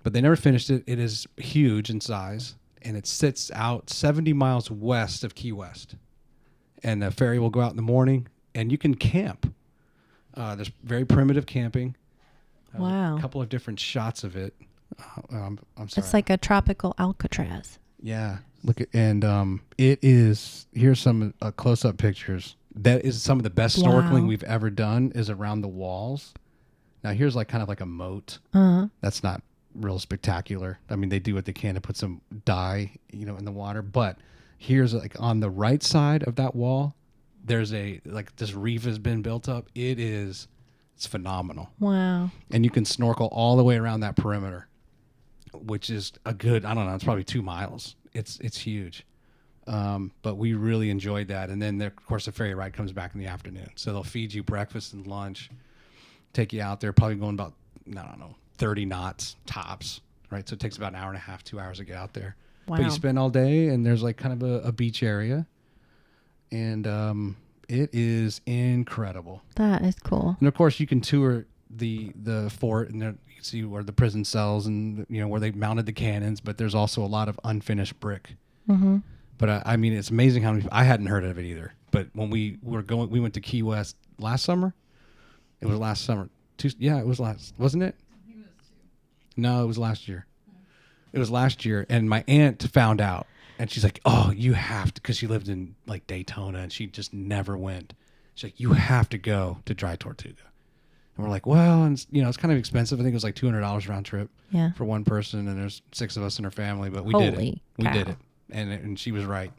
But they never finished it. It is huge in size, and it sits out 70 miles west of Key West. And the ferry will go out in the morning, and you can camp. There's very primitive camping. Wow. A couple of different shots of it. I'm sorry. It's like a tropical Alcatraz. Yeah. Look at, and it is, here's some close-up pictures. That is some of the best snorkeling we've ever done is around the walls. Now here's kind of like a moat. Uh-huh. That's not real spectacular. I mean, they do what they can to put some dye, in the water. But here's on the right side of that wall, there's this reef has been built up. It's phenomenal. Wow. And you can snorkel all the way around that perimeter, which is a good, I don't know, it's probably 2 miles. It's huge. But we really enjoyed that. And then, of course, the ferry ride comes back in the afternoon. So they'll feed you breakfast and lunch, take you out there, probably going about, 30 knots tops, right? So it takes about an hour and a half, 2 hours to get out there. Wow. But you spend all day, and there's kind of a beach area. And it is incredible. That is cool. And, of course, you can tour the fort, and there you can see where the prison cells and, where they mounted the cannons. But there's also a lot of unfinished brick. Mm-hmm. But I mean, it's amazing how many. I hadn't heard of it either. But when we went to Key West last summer. It was last summer. It was last, wasn't it? I think it was 2. No, it was last year. It was last year, and my aunt found out, and she's like, "Oh, you have to," because she lived in Daytona, and she just never went. She's like, "You have to go to Dry Tortuga," and we're like, "Well," and it's kind of expensive. I think it was like $200 round trip for one person, and there's 6 of us in our family, but we did it. We did it. And she was right.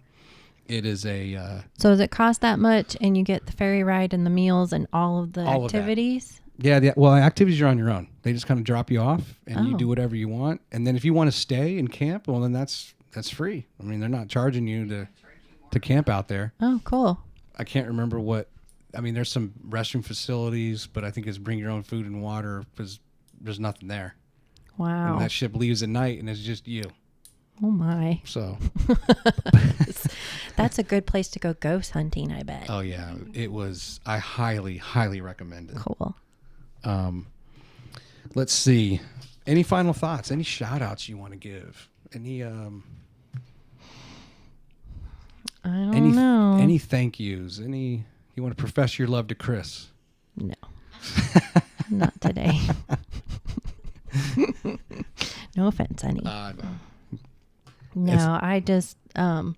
It is a... so does it cost that much, and you get the ferry ride and the meals and all of the activities? Yeah, well, activities are on your own. They just kind of drop you off, and you do whatever you want. And then if you want to stay and camp, well, then that's free. I mean, they're not charging you to camp out there. Oh, cool. I can't remember what... I mean, there's some restroom facilities, but I think it's bring your own food and water because there's nothing there. Wow. And that ship leaves at night, and it's just you. Oh my. So that's a good place to go ghost hunting, I bet. Oh yeah, it was. I highly, highly recommend it. Cool. Let's see. Any final thoughts? Any shout outs you want to give? Any I don't know. Any thank yous? Any you want to profess your love to Chris? No. Not today. No offense, honey. No, I just, go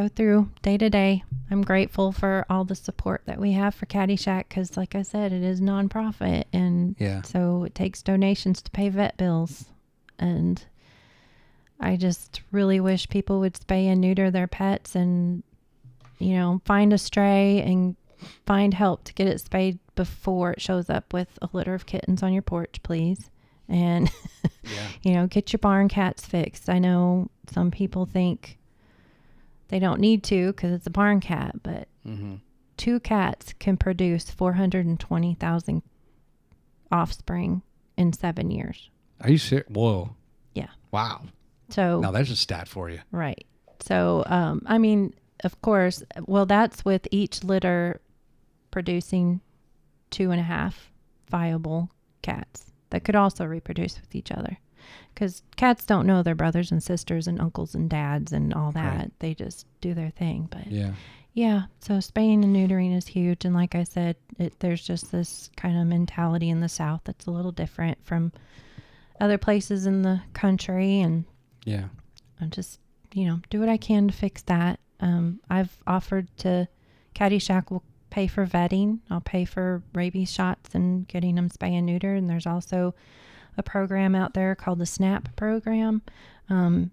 through day to day. I'm grateful for all the support that we have for Cattyshack because, like I said, it is nonprofit. And so it takes donations to pay vet bills. And I just really wish people would spay and neuter their pets and, find a stray and find help to get it spayed before it shows up with a litter of kittens on your porch, please. And, get your barn cats fixed. I know some people think they don't need to because it's a barn cat, but 2 cats can produce 420,000 offspring in 7 years. Are you serious? Whoa. Yeah. Wow. So now there's a stat for you. Right. So, of course, that's with each litter producing 2.5 viable cats that could also reproduce with each other. because cats don't know their brothers and sisters and uncles and dads and all that. Right. They just do their thing. But yeah, so spaying and neutering is huge. And like I said, there's just this kind of mentality in the South that's a little different from other places in the country. And I just, do what I can to fix that. I've offered to, Cattyshack will pay for vetting. I'll pay for rabies shots and getting them spay and neutered. And there's also a program out there called the SNAP program. I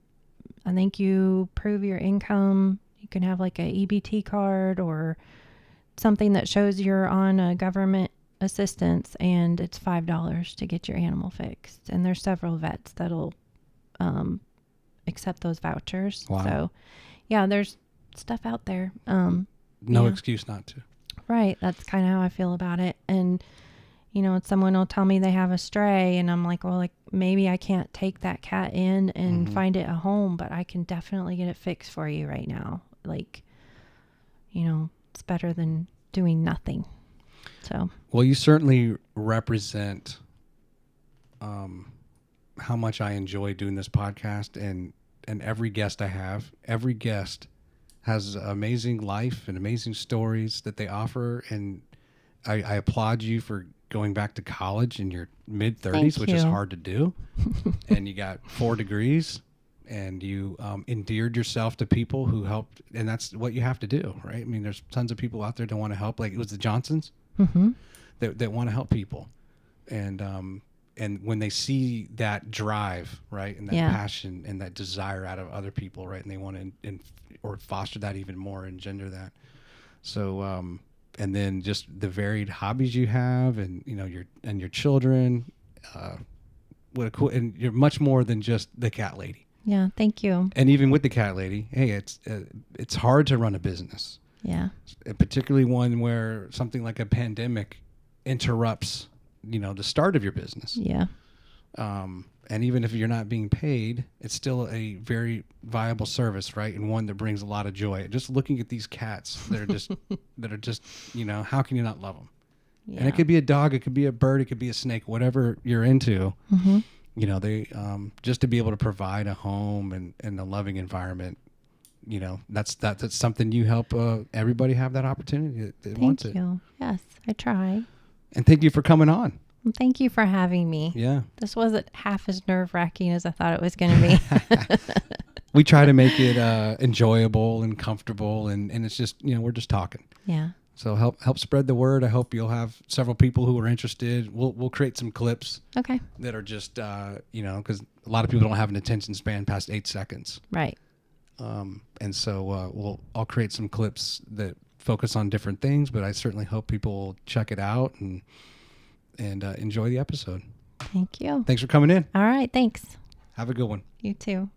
think you prove your income. You can have like a EBT card or something that shows you're on a government assistance, and it's $5 to get your animal fixed. And there's several vets that'll accept those vouchers. Wow. So there's stuff out there. No excuse not to. Right. That's kind of how I feel about it. And, someone will tell me they have a stray, and I'm like, well, like maybe I can't take that cat in and find it a home, but I can definitely get it fixed for you right now. Like, it's better than doing nothing. So. Well, you certainly represent how much I enjoy doing this podcast, and every guest I have, every guest has amazing life and amazing stories that they offer. And I applaud you for going back to college in your mid-30s, which is hard to do. And you got 4 degrees, and you endeared yourself to people who helped. And that's what you have to do, right? I mean, there's tons of people out there that want to help. Like it was the Johnsons that want to help people. And when they see that drive, right, and that passion and that desire out of other people, right, and they want to or foster that even more, engender that. So, and then just the varied hobbies you have, and your children. What a cool! And you're much more than just the cat lady. Yeah, thank you. And even with the cat lady, hey, it's hard to run a business. Yeah. Particularly one where something like a pandemic interrupts the start of your business. Yeah. And even if you're not being paid, it's still a very viable service, right? And one that brings a lot of joy. Just looking at these cats that are just, how can you not love them? Yeah. And it could be a dog, it could be a bird, it could be a snake, whatever you're into. They just to be able to provide a home and a loving environment. That's something you help everybody have that opportunity that wants it. Thank you. Yes, I try. And thank you for coming on. Well, thank you for having me. Yeah. This wasn't half as nerve-wracking as I thought it was going to be. We try to make it enjoyable and comfortable, and it's just, we're just talking. Yeah. So help spread the word. I hope you'll have several people who are interested. We'll create some clips. Okay. That are just, because a lot of people don't have an attention span past 8 seconds. Right. And so I'll create some clips that focus on different things, but I certainly hope people will check it out and enjoy the episode. Thank you. Thanks for coming in. All right. Thanks. Have a good one. You too.